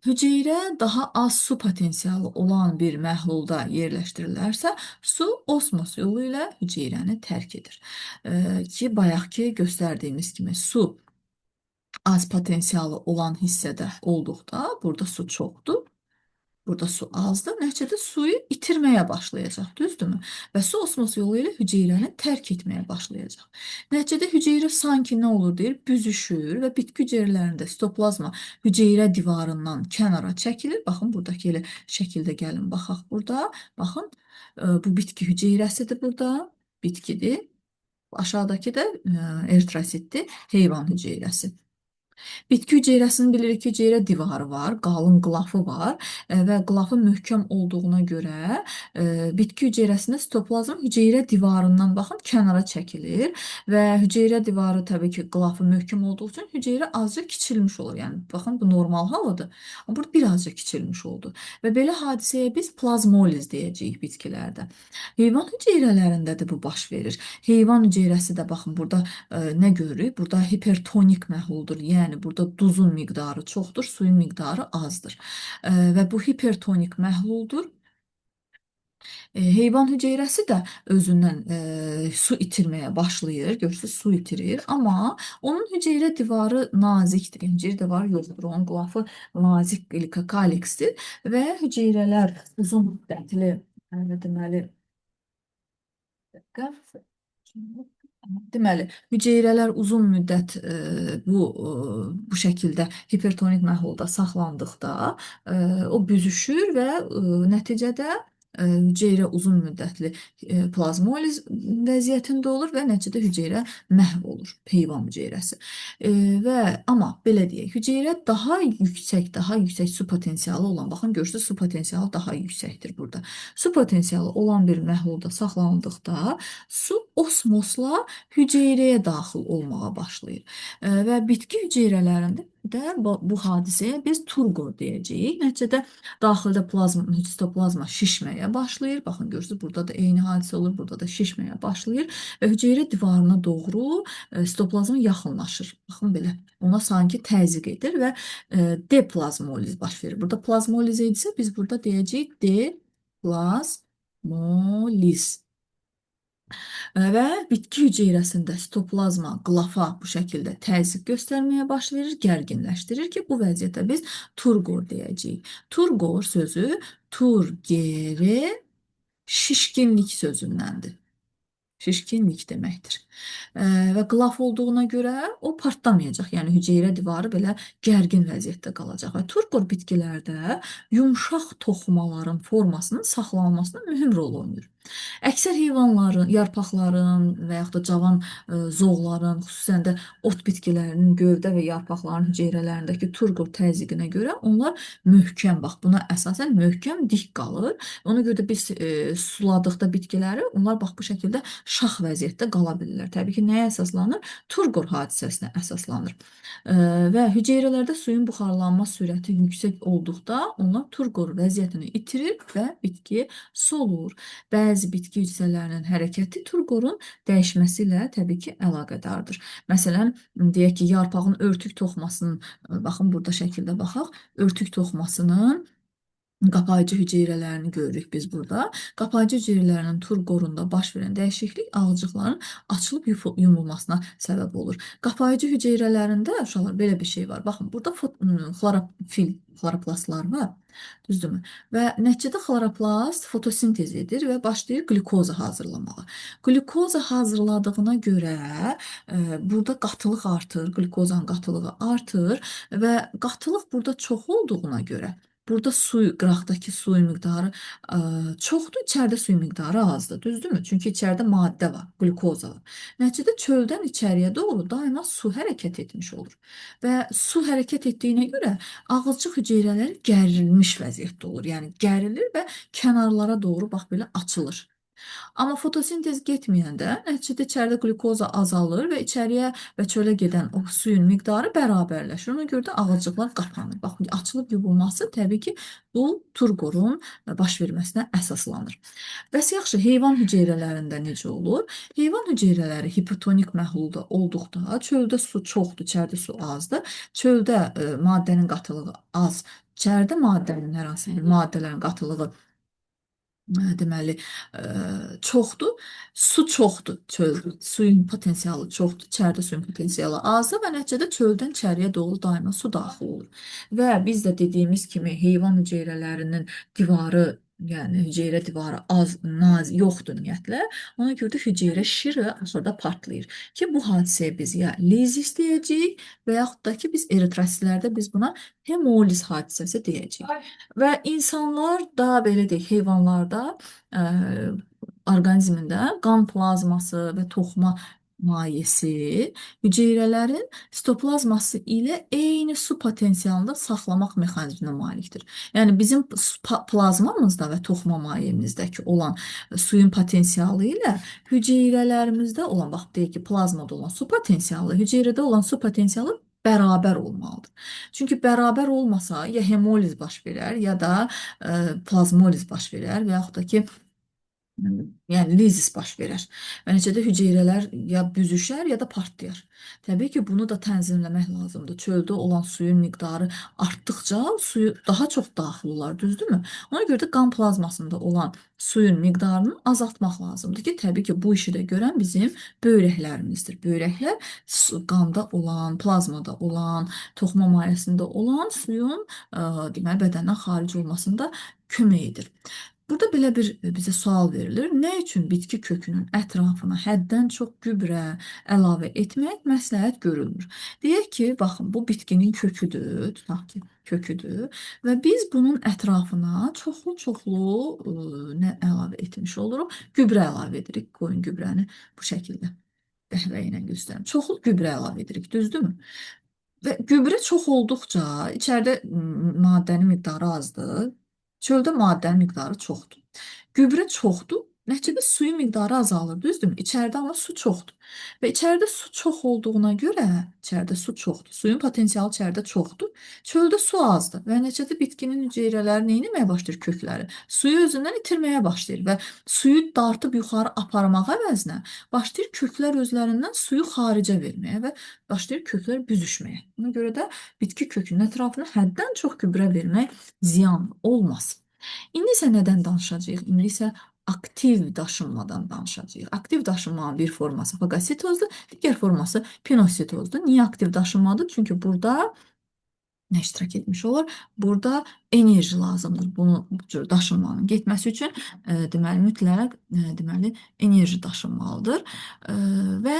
hüceyrə daha az su potensialı olan bir məhlulda yerləşdirilərsə, su osmos yolu ilə hüceyrəni tərk edir. Ki, bayaqki göstərdiyimiz kimi su az potensialı olan hissədə olduqda, burada su çoxdur. Burada su azdır. Nəticədə suyu itirməyə başlayacaq, düzdürmü? Və su osmos yolu ilə hüceyrəni tərk etməyə başlayacaq. Nəticədə hüceyrə sanki nə olur deyir? Büzüşür və bitki hüceyrələrində sitoplazma hüceyrə divarından kənara çəkilir. Baxın, buradakı elə şəkildə gəlin, baxaq burada. Baxın, bu bitki hüceyrəsidir burada. Bitkidir. Aşağıdakı da eritrositdir, heyvan hüceyrəsi. Bitki hüceyrəsini bilirik ki, hüceyrə divarı var, qalın qılafı var və qılafı möhkəm olduğuna görə bitki hüceyrəsində sitoplazm hüceyrə divarından baxın kənara çəkilir və hüceyrə divarı təbii ki, qılafı möhkəm olduğu üçün hüceyrə azca kiçilmiş olur. Yəni baxın, bu normal halıdır. Amma burada birazca kiçilmiş oldu və belə hadisəyə biz plazmoliz deyəcəyik bitkilərdə. Heyvan hüceyrələrində də bu baş verir. Heyvan hüceyrəsi də baxın burada nə görürük? Burada hipertonik məhluldur. Yəni burada duzun miqdarı çoxdur, suyun miqdarı azdır. Və bu hipertonik məhluldur. Heyvan hüceyrəsi də özündən su itirməyə başlayır. Görürsüz, su itirir. Amma onun hüceyrə divarı nazikdir. Yəni, hüceyrə divarı yoxdur. Onun qılafı nazik kaliksdir və hüceyrələr uzun müddətli, deməli, deməli, hüceyrələr uzun müddət bu şəkildə hipertonik məhlulda saxlandıqda o büzüşür və nəticədə hüceyrə uzun müddətli plazmoliz vəziyyətində olur və nəticədə hüceyrə məhv olur, heyvan hüceyrəsi. Amma belə deyək, hüceyrə daha yüksək su potensialı olan, baxın görürsünüz, su potensialı daha yüksəkdir burada. Su potensialı olan bir məhlulda saxlanıldıqda su osmosla hüceyrəyə daxil olmağa başlayır. Və bitki hüceyrələrində də bu hadisəyə biz turqor deyəcəyik. Nəticədə daxildə sitoplazma şişməyə başlayır. Baxın, görürsünüz, burada da eyni hadisə olur, burada da şişməyə başlayır və hüceyrə divarına doğru sitoplazma yaxınlaşır. Baxın, belə ona sanki təzyiq edir və deplazmoliz baş verir. Burada plazmoliz edisə, biz burada deyəcəyik deplazmoliz. Və bitki hüceyrəsində sitoplazma, qlafa bu şəkildə təzyiq göstərməyə başlayır, gərginləşdirir ki, bu vəziyyətə biz turqor deyəcəyik. Turqor sözü turgeri şişkinlik sözündəndir. Şişkinlik deməkdir. Və qlaf olduğuna görə o partlamayacaq. Yəni hüceyrə divarı belə gərgin vəziyyətdə qalacaq. Və turqor bitkilərdə yumşaq toxumaların formasının saxlanılmasında mühüm rol oynayır. Əksər heyvanların, yarpaqların və yaxud da cavan zoğların, xüsusən də ot bitkilərinin gövdə və yarpaqların hüceyrələrindəki turqor təzyiqinə görə onlar möhkəm, bax buna əsasən möhkəm dik qalır. Ona görə də biz suladıqda bitkiləri, onlar bax bu şəkildə şax vəziyyətdə qala bilirlər. Təbii ki, nəyə əsaslanır? Turqor hadisəsinə əsaslanır. Və hüceyrələrdə suyun buxarlanma sürəti yüksək olduqda onlar turqor vəziyyətini itirir və bitki solur. Bəzi bitki hissələrinin hərəkəti turqorun dəyişməsi ilə təbii ki, əlaqədardır. Məsələn, deyək ki, yarpağın örtük toxumasının, baxın burada şəkildə baxaq, örtük toxumasının qapayıcı hüceyrələrini görürük biz burada. Qapayıcı hüceyrələrinin turqorunda baş verən dəyişiklik ağcıqların açılıb yumulmasına səbəb olur. Qapayıcı hüceyrələrində uşaqlar belə bir şey var. Baxın, burada xlorofil, xloroplastlar var. Düzdürmü? Və nəticədə xloroplast fotosintez edir və başlayır qlükoza hazırlamağa. Qlükoza hazırladığına görə burada qatılıq artır, qlükozanın qatılığı artır və qatılıq burada çox olduğuna görə burada qıraqdakı suyun miqdarı çoxdur, içəridə suyun miqdarı azdır, düzdürmü? Çünki içəridə maddə var, qlükoza var. Nəticədə çöldən içəriyə doğru daima su hərəkət etmiş olur. Və su hərəkət etdiyinə görə ağızcıq hüceyrələri gərilmiş vəziyyətdə olur. Yəni gərilir və kənarlara doğru bax belə açılır. Amma fotosintez getməyəndə nəticədə içəridə qlükoza azalır və içəriyə və çölə gedən o suyun miqdarı bərabərləşir. Ona görə də ağacıqlar qapanır. Baxın, açılıb yubulması təbii ki, bu turqorun baş verməsinə əsaslanır. Bəs yaxşı, heyvan hüceyrələrində necə olur? Heyvan hüceyrələri hipotonik məhlulda olduqda çöldə su çoxdur, içəridə su azdır. Çöldə maddənin qatılığı az, içəridə maddənin hər hansı bir maddələrin qatılığı deməli, çoxdur. Su çoxdur çöldə. Suyun potensialı çoxdur. İçəridə suyun potensialı azdır və nəticədə çöldən içəriyə doğru daima su daxil olur. Və biz də dediyimiz kimi heyvan hüceyrələrinin divarı, yəni hüceyrə divarı yoxdur ümumiyyətlə. Ona görə də hüceyrə şişir və axırda partlayır. Ki bu hadisəyə biz ya lizis deyəcəyik və yaxud da ki biz eritrositlərdə biz buna hemoliz hadisəsi deyəcəyik. Və insanlar da belə deyək, heyvanlarda orqanizmində qan plazması və toxuma mayeси hüceyrələrin sitoplazması ilə eyni su potensialında saxlamaq mexanizminə malikdir. Yəni bizim plazmamızda və toxuma mayemizdəki olan suyun potensialı ilə hüceyrələrimizdə olan, bax deyək ki, plazmada olan su potensialı, hüceyrədə olan su potensialı bərabər olmalıdır. Çünki bərabər olmasa ya hemoliz baş verər, ya da plazmoliz baş verər və yaxud da ki yəni lizis baş verər. Və nəticədə hüceyrələr ya büzüşər, ya da partlayar. Təbii ki, bunu da tənzimləmək lazımdır. Çöldə olan suyun miqdarı artdıqca suyu daha çox daxil olar, düzdürmü? Ona görə də qan plazmasında olan suyun miqdarını azaltmaq lazımdır ki, təbii ki, bu işi də görən bizim böyrəklərimizdir. Böyrəklər qanda olan, plazmada olan, toxuma mayəsində olan suyun deməli bədəndən xaric olmasında kömək edir. Burada belə bir bizə sual verilir. Nə üçün bitki kökünün ətrafına həddən çox gübrə əlavə etmək məsləhət görülmür? Deyək ki, baxın, bu bitkinin köküdür, tutaq ki, köküdür və biz bunun ətrafına çoxlu-çoxlu nə əlavə etmiş oluruq? Gübrə əlavə edirik. Qoyun gübrəni bu şəkildə qəhvə ilə göstərim. Çoxlu gübrə əlavə edirik, düzdürmü? Və gübrə çox olduqca içəridə maddənin miqdarı azdır. Çöldə maddənin miqdarı çoxdur. Gübrə çoxdur. Nəticədə suyun miqdarı azalır, düzdürmü? İçəridə amma su çoxdur. Və içəridə su çox olduğuna görə, içəridə su çoxdur. Suyun potensialı içəridə çoxdur. Çöldə su azdır və nəticədə bitkinin hüceyrələri nə etməyə başlayır kökləri? Suyu özündən itirməyə başlayır və suyu dartıb yuxarı aparmaq əvəzinə başlayır köklər özlərindən suyu xaricə verməyə və başlayır köklər büzüşməyə. Ona görə də bitki kökünün ətrafına həddən çox gübrə vermək ziyan olmasın. İndi isə nədən danışacağıq? İndi isə aktiv daşınmadan danışacağıq. Aktiv daşınmanın bir forması fagositozdur, digər forması pinositozdur. Niyə aktiv daşınmadır? Çünki burada nə iştirak etmiş olur? Burada enerji lazımdır bu cür daşınmanın getməsi üçün. Deməli, mütləq deməli, enerji daşınmalıdır. Və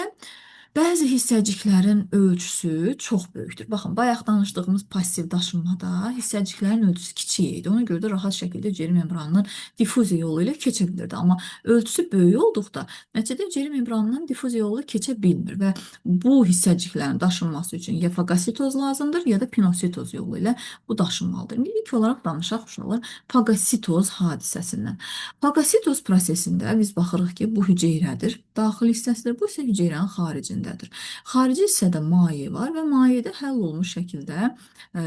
bəzi hissəciklərin ölçüsü çox böyükdür. Baxın, bayaq danışdığımız passiv daşınmada hissəciklərin ölçüsü kiçik idi. Ona görə də rahat şəkildə hüceyrə membranının difuziya yolu ilə keçə bilirdi. Amma ölçüsü böyük olduqda nəticədə hüceyrə membranından difuziya yolu keçə bilmir və bu hissəciklərin daşınması üçün ya fagositoz lazımdır, ya da pinositoz yolu ilə bu daşınmalıdır. İndi ilk olaraq danışaq uşaqlar fagositoz hadisəsindən. Fagositoz prosesində biz baxırıq ki, bu hüceyrədir. Daxili hissəsidir, bu isə hüceyrənin xaricindədir. Xarici hissədə maye var və mayedə həll olmuş şəkildə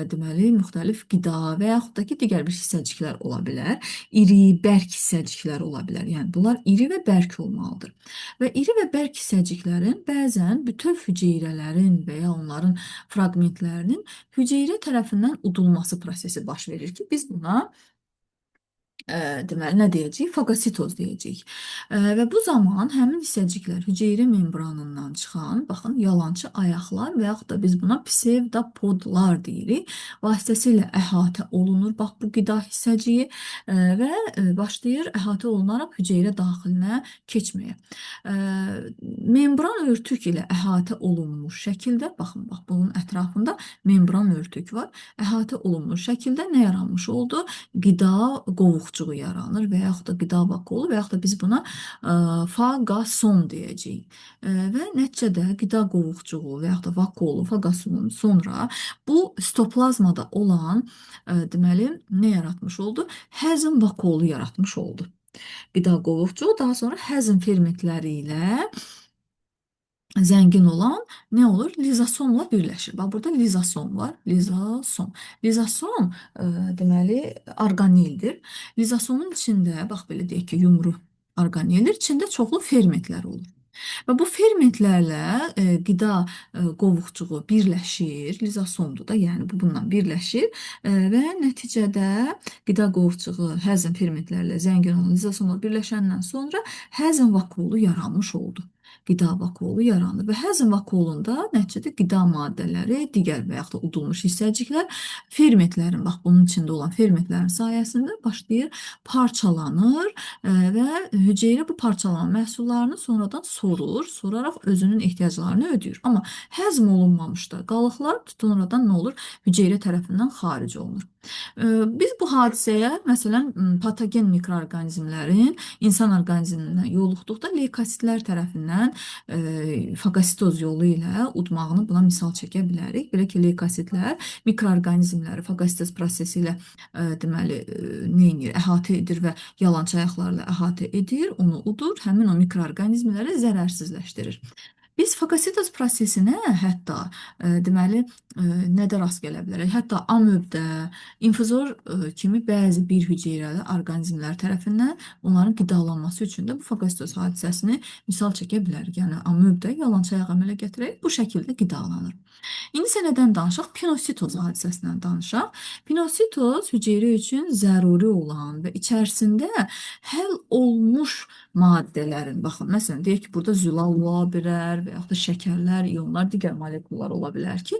deməli müxtəlif qida və yaxud da ki, digər bir hissəciklər ola bilər. İri, bərk hissəciklər ola bilər. Yəni bunlar iri və bərk olmalıdır. Və iri və bərk hissəciklərin bəzən bütöv hüceyrələrin və ya onların fraqmentlərinin hüceyrə tərəfindən udulması prosesi baş verir ki, biz buna deməli, nə deyəcəyik? Fagositoz deyəcəyik. Və bu zaman həmin hissəciklər hüceyrə membranından çıxan, baxın, yalançı ayaqlar və yaxud da biz buna psevdopodlar deyirik. Vasitəsilə əhatə olunur, bax, bu qida hissəciyi və başlayır əhatə olunaraq hüceyrə daxilinə keçməyə. Membran örtük ilə əhatə olunmuş şəkildə, baxın, bax, bunun ətrafında membran örtük var. Əhatə olunmuş şəkildə nə yaranmış oldu? Qida qovuqcuğu yaranır və yaxud da qida vakulu və yaxud da biz buna fagason deyəcəyik. Və nəticədə qida qovuqcuğu və yaxud da vakulu, fagason sonra bu stoplazmada olan deməli nə yaratmış oldu? Həzm vakulu yaratmış oldu. Qida qovuqcuğu daha sonra həzm fermentləri ilə zəngin olan nə olur? Lizasomla birləşir. Bax, burada lizasom var. Lizasom. Lizasom deməli orqaneldir. Lizasomun içində, bax belə deyək ki, yumru orqaneldir. İçində çoxlu fermentlər olur. Və bu fermentlərlə qida qovuqcuğu birləşir, lizasomdur da, yəni bu bununla birləşir və nəticədə qida qovuqcuğu həzm fermentlərlə zəngin olan lizasomla birləşəndən sonra həzm vakulu yaranmış oldu. Qida vakulu yaranır və həzm vakulunda nəticədə qida maddələri, digər və yaxud da udulmuş hissəciklər fermentlərin, bax bunun içində olan fermentlərin sayəsində başlayır parçalanır və hüceyrə bu parçalanan məhsullarını sonradan soraraq özünün ehtiyaclarını ödəyir. Amma həzm olunmamış da qalıqlar sonradan nə olur? Hüceyrə tərəfindən xaric olunur. Biz bu hadisəyə, məsələn, patogen mikroorqanizmlərin insan orqanizmindən yoluxduqda leykositlər tərəfindən fagositoz yolu ilə udmağını buna misal çəkə bilərik. Belə ki, leykositlər mikroorqanizmləri fagositoz prosesi ilə deməli nə edir? Əhatə edir və yalançı ayaqlarla əhatə edir, onu udur, həmin o mikroorqanizmləri zərərsizləşdirir. Biz fagositoz prosesinə hətta deməli nədə rast gələ bilərik? Hətta amöbdə, infuzor kimi bəzi bir hüceyrəli orqanizmlər tərəfindən onların qidalanması üçün də bu fagositoz hadisəsini misal çəkə bilərik. Yəni amöbdə yalançı ayaq əmələ gətirərək bu şəkildə qidalanır. İndi isə nədən danışaq? Pinositoz hadisəsindən danışaq. Pinositoz hüceyrə üçün zəruri olan və içərisində həll olmuş maddələrin, baxın, məsələn, deyək ki, burada zülal ola bilər və yaxud da şəkərlər, ionlar, digər molekullar ola bilər ki,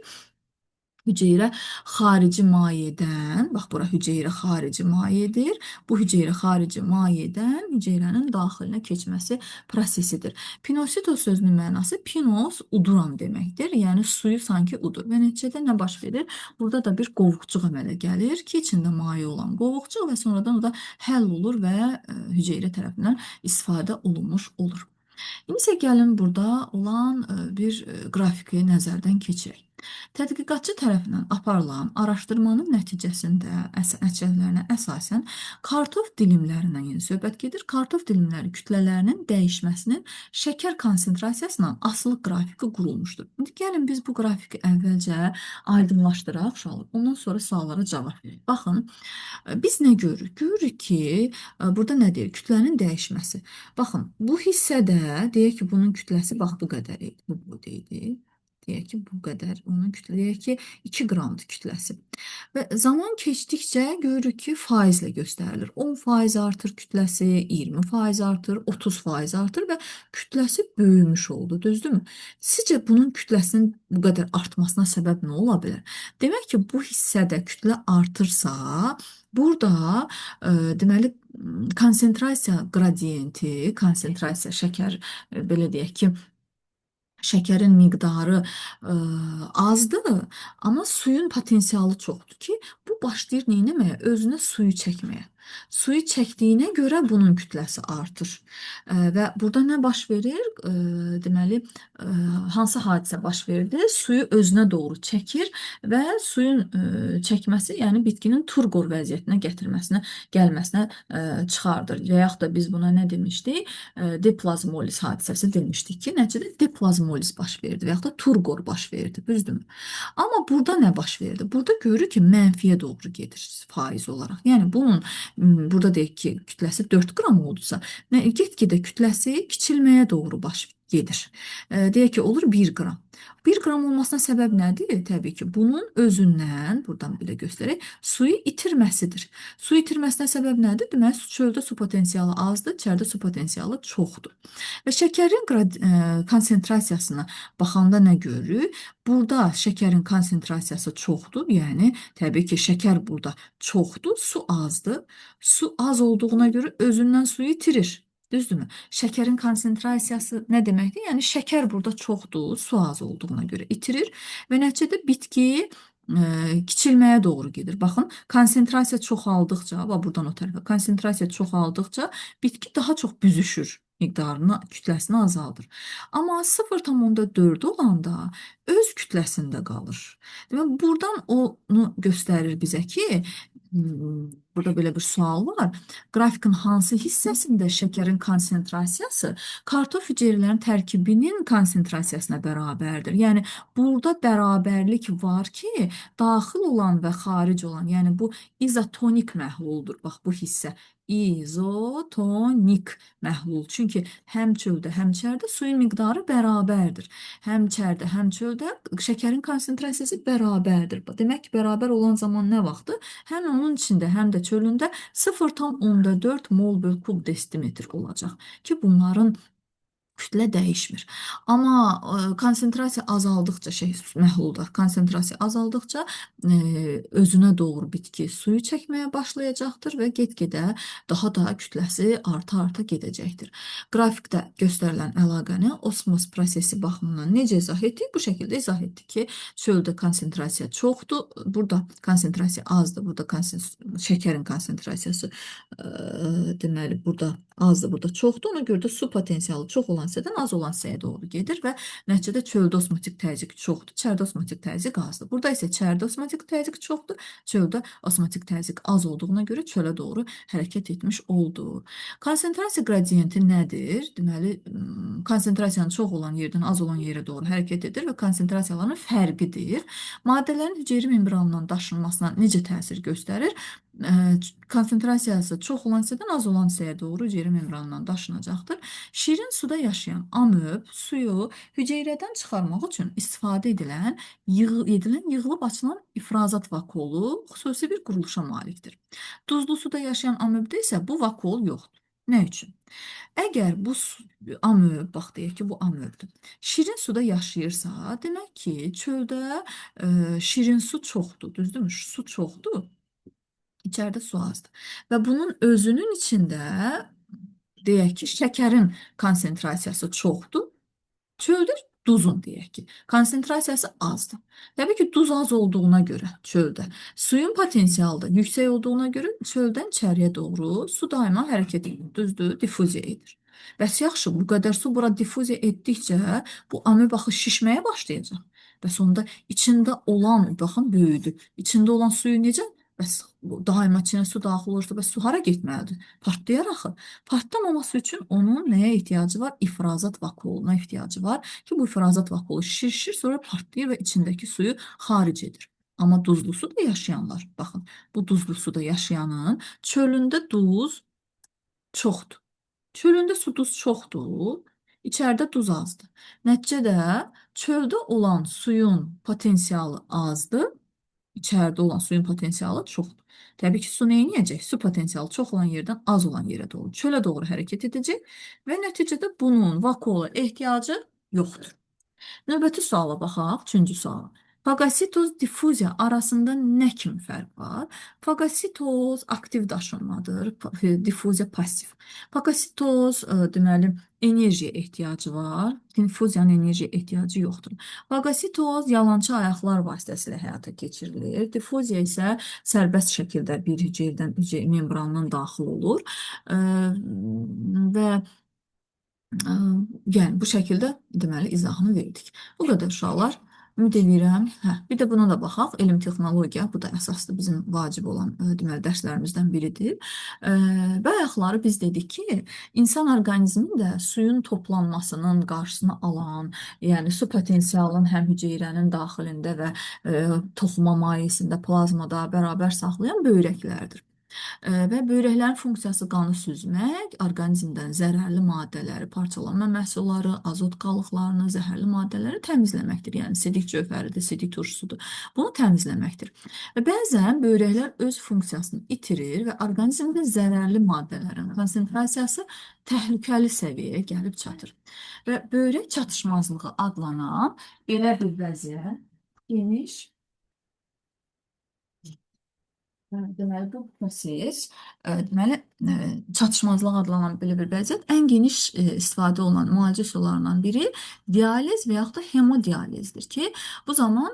hüceyrə xarici mayedən, bax bura hüceyrə xarici mayedir. Bu hüceyrə xarici mayedən hüceyrənin daxilinə keçməsi prosesidir. Pinositoz sözünün mənası pinos uduran deməkdir. Yəni suyu sanki udur. Və nəticədə nə baş verir? Burada da bir qovuqcuq əmələ gəlir ki, içində maye olan qovuqcuq və sonradan o da həll olur və hüceyrə tərəfindən istifadə olunmuş olur. İndi isə gəlin burada olan bir qrafiki nəzərdən keçirək. Tədqiqatçı tərəfindən aparılan araşdırmanın nəticələrinə əsasən kartof dilimlərindən yəni söhbət gedir. Kartof dilimləri kütlələrinin dəyişməsinin şəkər konsentrasiyasından asılı qrafiki qurulmuşdur. İndi gəlin biz bu qrafiki əvvəlcə aydınlaşdıraq uşaqlar. Ondan sonra suallara cavab verək. Baxın, biz nə görürük? Görürük ki, burada nə deyir? Kütlənin dəyişməsi. Baxın, bu hissədə deyək ki, bunun kütləsi bax bu qədər idi, bu boyda idi. Deyək ki, bu qədər onun kütləsi, deyək ki, 2 qramdır kütləsi. Və zaman keçdikcə görürük ki, faizlə göstərilir. 10% artır kütləsi, 20% artır, 30% artır və kütləsi böyümüş oldu, düzdürmü? Sizcə bunun kütləsinin bu qədər artmasına səbəb nə ola bilər? Demək ki, bu hissədə kütlə artırsa, burada deməli konsentrasiya qradiyenti, konsentrasiya şəkər belə deyək ki, şəkərin miqdarı azdır, amma suyun potensialı çoxdur ki, bu başlayır neynəməyə? Özünə suyu çəkməyə. Suyu çəkdiyinə görə bunun kütləsi artır. Və burada nə baş verir? Deməli, hansı hadisə baş verdi? Suyu özünə doğru çəkir və suyun çəkməsi, yəni bitkinin turqor vəziyyətinə gətirməsinə, gəlməsinə çıxardır. Və yaxud da biz buna nə demişdik? Deplazmoliz hadisəsi demişdik ki, nəticədə deplazmoliz baş verdi və yaxud da turqor baş verdi, düzdürmü? Amma burada nə baş verdi? Burada görürük ki, mənfiyə doğru gedir faiz olaraq. Yəni bunun burada deyək ki, kütləsi 4 qram oldusa, get-gedə kütləsi kiçilməyə doğru baş gedir. Deyək ki, olur 1 qram. 1 qram olmasına səbəb nədir? Təbii ki, bunun özündən, buradan belə göstərək, suyu itirməsidir. Su itirməsinə səbəb nədir? Deməli, çöldə su potensialı azdır, içəridə su potensialı çoxdur. Və şəkərin konsentrasiyasına baxanda nə görürük? Burada şəkərin konsentrasiyası çoxdur, yəni təbii ki, şəkər burada çoxdur, su azdır. Su az olduğuna görə özündən suyu itirir. Düzdürmü? Şəkərin konsentrasiyası nə deməkdir? Yəni şəkər burada çoxdur, su az olduğuna görə itirir və nəticədə bitki kiçilməyə doğru gedir. Baxın, konsentrasiya çoxaldıqca, buradan o tərəfə, konsentrasiya çoxaldıqca bitki daha çox büzüşür, miqdarını, kütləsini azaldır. Amma 0,4 olanda öz kütləsində qalır. Demək, buradan onu göstərir bizə ki, burada belə bir sual var. Qrafikin hansı hissəsində şəkərin konsentrasiyası kartof hüceyrələrin tərkibinin konsentrasiyasına bərabərdir? Yəni, burada bərabərlik var ki, daxil olan və xaric olan, yəni bu izotonik məhluldur. Bax, bu hissə izotonik məhlul. Çünki həm çöldə, həm çərdə suyun miqdarı bərabərdir. Həm çərdə, həm çöldə şəkərin konsentrasiyası bərabərdir. Demək ki, bərabər olan zaman nə vaxtdır? Həm onun içində, həm də çölündə 0,4 mol böl kub desimetr olacaq ki, bunların kütlə dəyişmir. Amma konsentrasiya azaldıqca məhlulda, konsentrasiya azaldıqca özünə doğru bitki suyu çəkməyə başlayacaqdır və get-gedə daha da kütləsi arta-arta gedəcəkdir. Qrafikdə göstərilən əlaqəni osmoz prosesi baxımından necə izah etdik? Bu şəkildə izah etdik ki, çöldə konsentrasiya çoxdur, burada konsentrasiya azdır, burada şəkərin konsentrasiyası deməli burada azdır, burada çoxdur. Ona görə də su potensialı çox olan hissədən az olan hissəyə doğru gedir və nəticədə çöldə osmotik təzyiq çoxdur, çərdə osmotik təzyiq azdır. Burada isə çərdə osmotik təzyiq çoxdur, çöldə osmotik təzyiq az olduğuna görə çölə doğru hərəkət etmiş oldu. Konsentrasiya qradiyenti nədir? Deməli, konsentrasiyanın çox olan yerdən az olan yerə doğru hərəkət edir və konsentrasiyaların fərqidir. Maddələrin hüceyri membranından daşınmasına necə təsir göstərir? Konsentrasiyası çox olan hissədən az olan hissəyə doğru hüceyri membranından daşınacaqdır. Şirin suda yaşayan amöb suyu hüceyrədən çıxarmaq üçün istifadə edilən yığılıb açılan ifrazat vakolu xüsusi bir quruluşa malikdir. Duzlu suda yaşayan amöbdə isə bu vakol yoxdur. Nə üçün? Əgər bu amöb, bax deyək ki, bu amöbdür. Şirin suda yaşayırsa, demək ki, çöldə şirin su çoxdur, düzdürmü? Su çoxdur. İçəridə su azdır. Və bunun özünün içində deyək ki, şəkərin konsentrasiyası çoxdur. Çöldə duzun deyək ki, konsentrasiyası azdır. Təbii ki, duz az olduğuna görə çöldə, suyun potensialı da yüksək olduğuna görə çöldən içəriyə doğru su daima hərəkət edir, düzdür, difuziya edir. Bəs yaxşı, bu qədər su bura difuziya etdikcə bu amöb axı şişməyə başlayacaq. Bəs onda içində olan, baxın, böyüdü. İçində olan suyu necə? Bəs daima içinə su daxil olursa, bəs su hara getməlidir? Partlayar axı. Partlamaması üçün onun nəyə ehtiyacı var? İfrazat vakuoluna ehtiyacı var ki, bu ifrazat vakuolu şişir, sonra partlayır və içindəki suyu xaric edir. Amma duzlu suda yaşayanlar, baxın, bu duzlu suda yaşayanın çölündə duz çoxdur. Çölündə su duz çoxdur. İçəridə duz azdır. Nəticədə çöldə olan suyun potensialı azdır. İçəridə olan suyun potensialı çoxdur. Təbii ki, su nə edəcək? Su potensialı çox olan yerdən az olan yerə doğru, çölə doğru hərəkət edəcək və nəticədə bunun vakuola ehtiyacı yoxdur. Növbəti suala baxaq, üçüncü suala. Fagositoz, diffuziya arasında nə kimi fərq var? Fagositoz aktiv daşınmadır, diffuziya passiv. Fagositoz, deməli, enerjiyə ehtiyacı var, diffuziyanın enerjiyə ehtiyacı yoxdur. Fagositoz yalançı ayaqlar vasitəsilə həyata keçirilir, diffuziya isə sərbəst şəkildə bir hüceyrədən hüceyrə membrandan daxil olur və yəni bu şəkildə deməli izahını verdik. Bu qədər uşaqlar. Ümid edirəm. Hə, bir də buna da baxaq. Elm texnologiya bu da əsaslı bizim vacib olan deməli dərslərimizdən biridir. Bayaqları biz dedik ki, insan orqanizmi də suyun toplanmasının qarşısını alan, yəni su potensialının həm hüceyrənin daxilində və toxuma mayeəsində, plazmada bərabər saxlayan böyrəklərdir. Və böyrəklərin funksiyası qanı süzmək, orqanizmdən zərərli maddələri, parçalanma məhsulları, azot qalıqlarını, zəhərli maddələri təmizləməkdir. Yəni sidik cövhəridir, sidik turşusudur. Bunu təmizləməkdir. Və bəzən böyrəklər öz funksiyasını itirir və orqanizmdə zərərli maddələrin konsentrasiyası təhlükəli səviyyəyə gəlib çatır. Və böyrək çatışmazlığı adlanan belə bir vəziyyət geniş. Deməli, bu proses, deməli, çatışmazlıq adlanan belə bir vəziyyət ən geniş istifadə olunan müalicə üsullarından biri dializ və yaxud da hemodializdir ki, bu zaman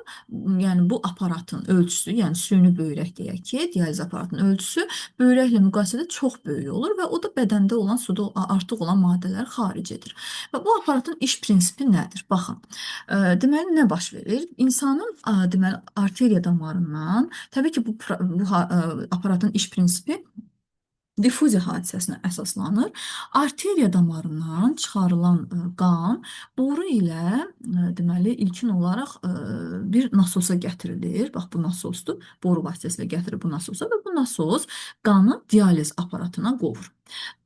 yəni bu aparatın ölçüsü, yəni süni böyrək deyək ki, dializ aparatının ölçüsü böyrəklə müqayisədə çox böyük olur və o da bədəndə olan suda artıq olan maddələri xaric edir. Və bu aparatın iş prinsipi nədir? Baxın, deməli, nə baş verir? İnsanın deməli, arteriya damarından, təbii ki, bu aparatın iş prinsipi diffuziya hadisəsinə əsaslanır. Arteriya damarından çıxarılan qan boru ilə deməli ilkin olaraq bir nasosa gətirilir. Bax bu nasosdur. Boru vasitəsilə gətirir bu nasosa və bu nasos qanı dializ aparatına qovur.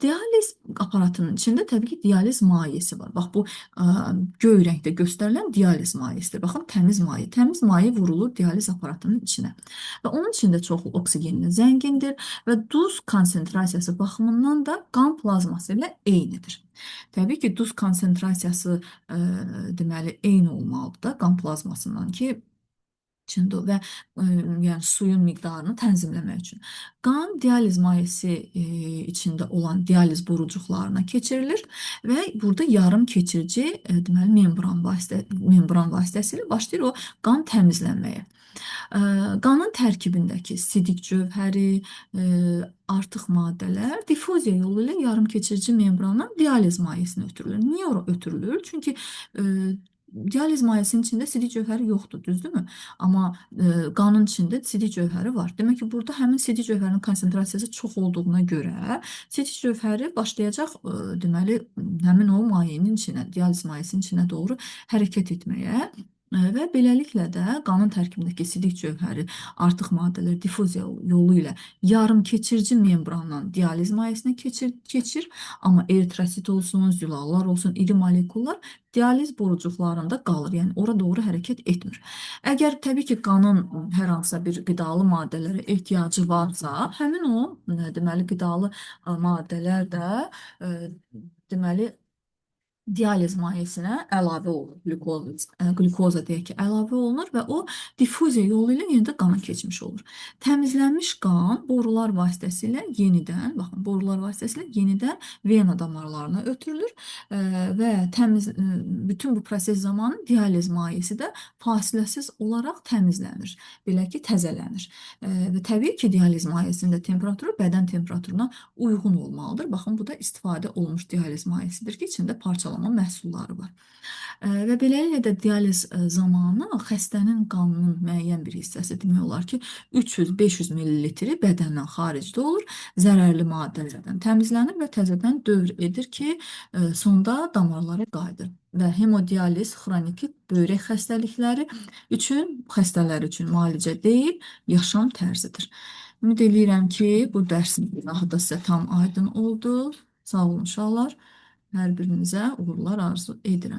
Dializ aparatının içində təbii ki, dializ mayesi var. Bax bu göy rəngdə göstərilən dializ mayesidir. Baxın, təmiz maye. Təmiz maye vurulur dializ aparatının içinə. Və onun içində çoxlu oksigenlə zəngindir və duz konsentrasiyası baxımından da qan plazması ilə eynidir. Təbii ki, duz konsentrasiyası deməli eyni olmalıdır da qan plazmasından ki, içində və yəni suyun miqdarını tənzimləmək üçün. Qan dializ mayesi içində olan dializ borucuqlarına keçirilir və burada yarım keçirici deməli membran vasitəsilə başlayır o qan təmizlənməyə. Qanın tərkibindəki sidik cövhəri, artıq maddələr diffuziya yolu ilə yarımkeçirici membrandan dializ mayesinə ötürülür. Niyə ora ötürülür? Çünki dializ mayesinin içində sidik cövhəri yoxdur, düzdürmü? Amma qanın içində sidik cövhəri var. Demək ki, burada həmin sidik cövhərinin konsentrasiyası çox olduğuna görə sidik cövhəri başlayacaq deməli həmin o mayenin içinə, dializ mayesinin içinə doğru hərəkət etməyə və beləliklə də qanın tərkibindəki sidik cövhəri artıq maddələr diffuziya yolu ilə yarımkeçirici membrandan dializ mayesinə keçir, amma eritrosit olsun, zülallar olsun, iri molekullar dializ borucuqlarında qalır, yəni ora doğru hərəkət etmir. Əgər təbii ki, qanın hər hansısa bir qidalı maddələrə ehtiyacı varsa, həmin o deməli qidalı maddələr də deməli dializ mayesinə əlavə olunur, qlükoza deyək ki, əlavə olunur və o diffuziya yolu ilə yenidə qana keçmiş olur. Təmizlənmiş qan borular vasitəsilə yenidən, baxın, borular vasitəsilə yenidən vena damarlarına ötürülür və bütün bu proses zamanı dializ mayesi də fasiləsiz olaraq təmizlənir, belə ki, təzələnir. Və təbii ki, dializ mayesinin də temperaturu bədən temperaturuna uyğun olmalıdır. Baxın, bu da istifadə olunmuş dializ mayesidir ki, içində parçalanma məhsulları var. Və beləliklə də dializ zamanı xəstənin qanının müəyyən bir hissəsi demək olar ki, 300-500 ml bədəndən xaricdə olur, zərərli maddələrdən təmizlənir və təzədən dövr edir ki, sonda damarlara qayıdır. Və hemodializ xroniki böyrək xəstəlikləri üçün, xəstələr üçün müalicə deyil, yaşam tərzidir. Ümid edirəm ki, bu dərsin izahı da sizə tam aydın oldu. Sağ olun uşaqlar. Hər birinizə uğurlar arzu edirəm.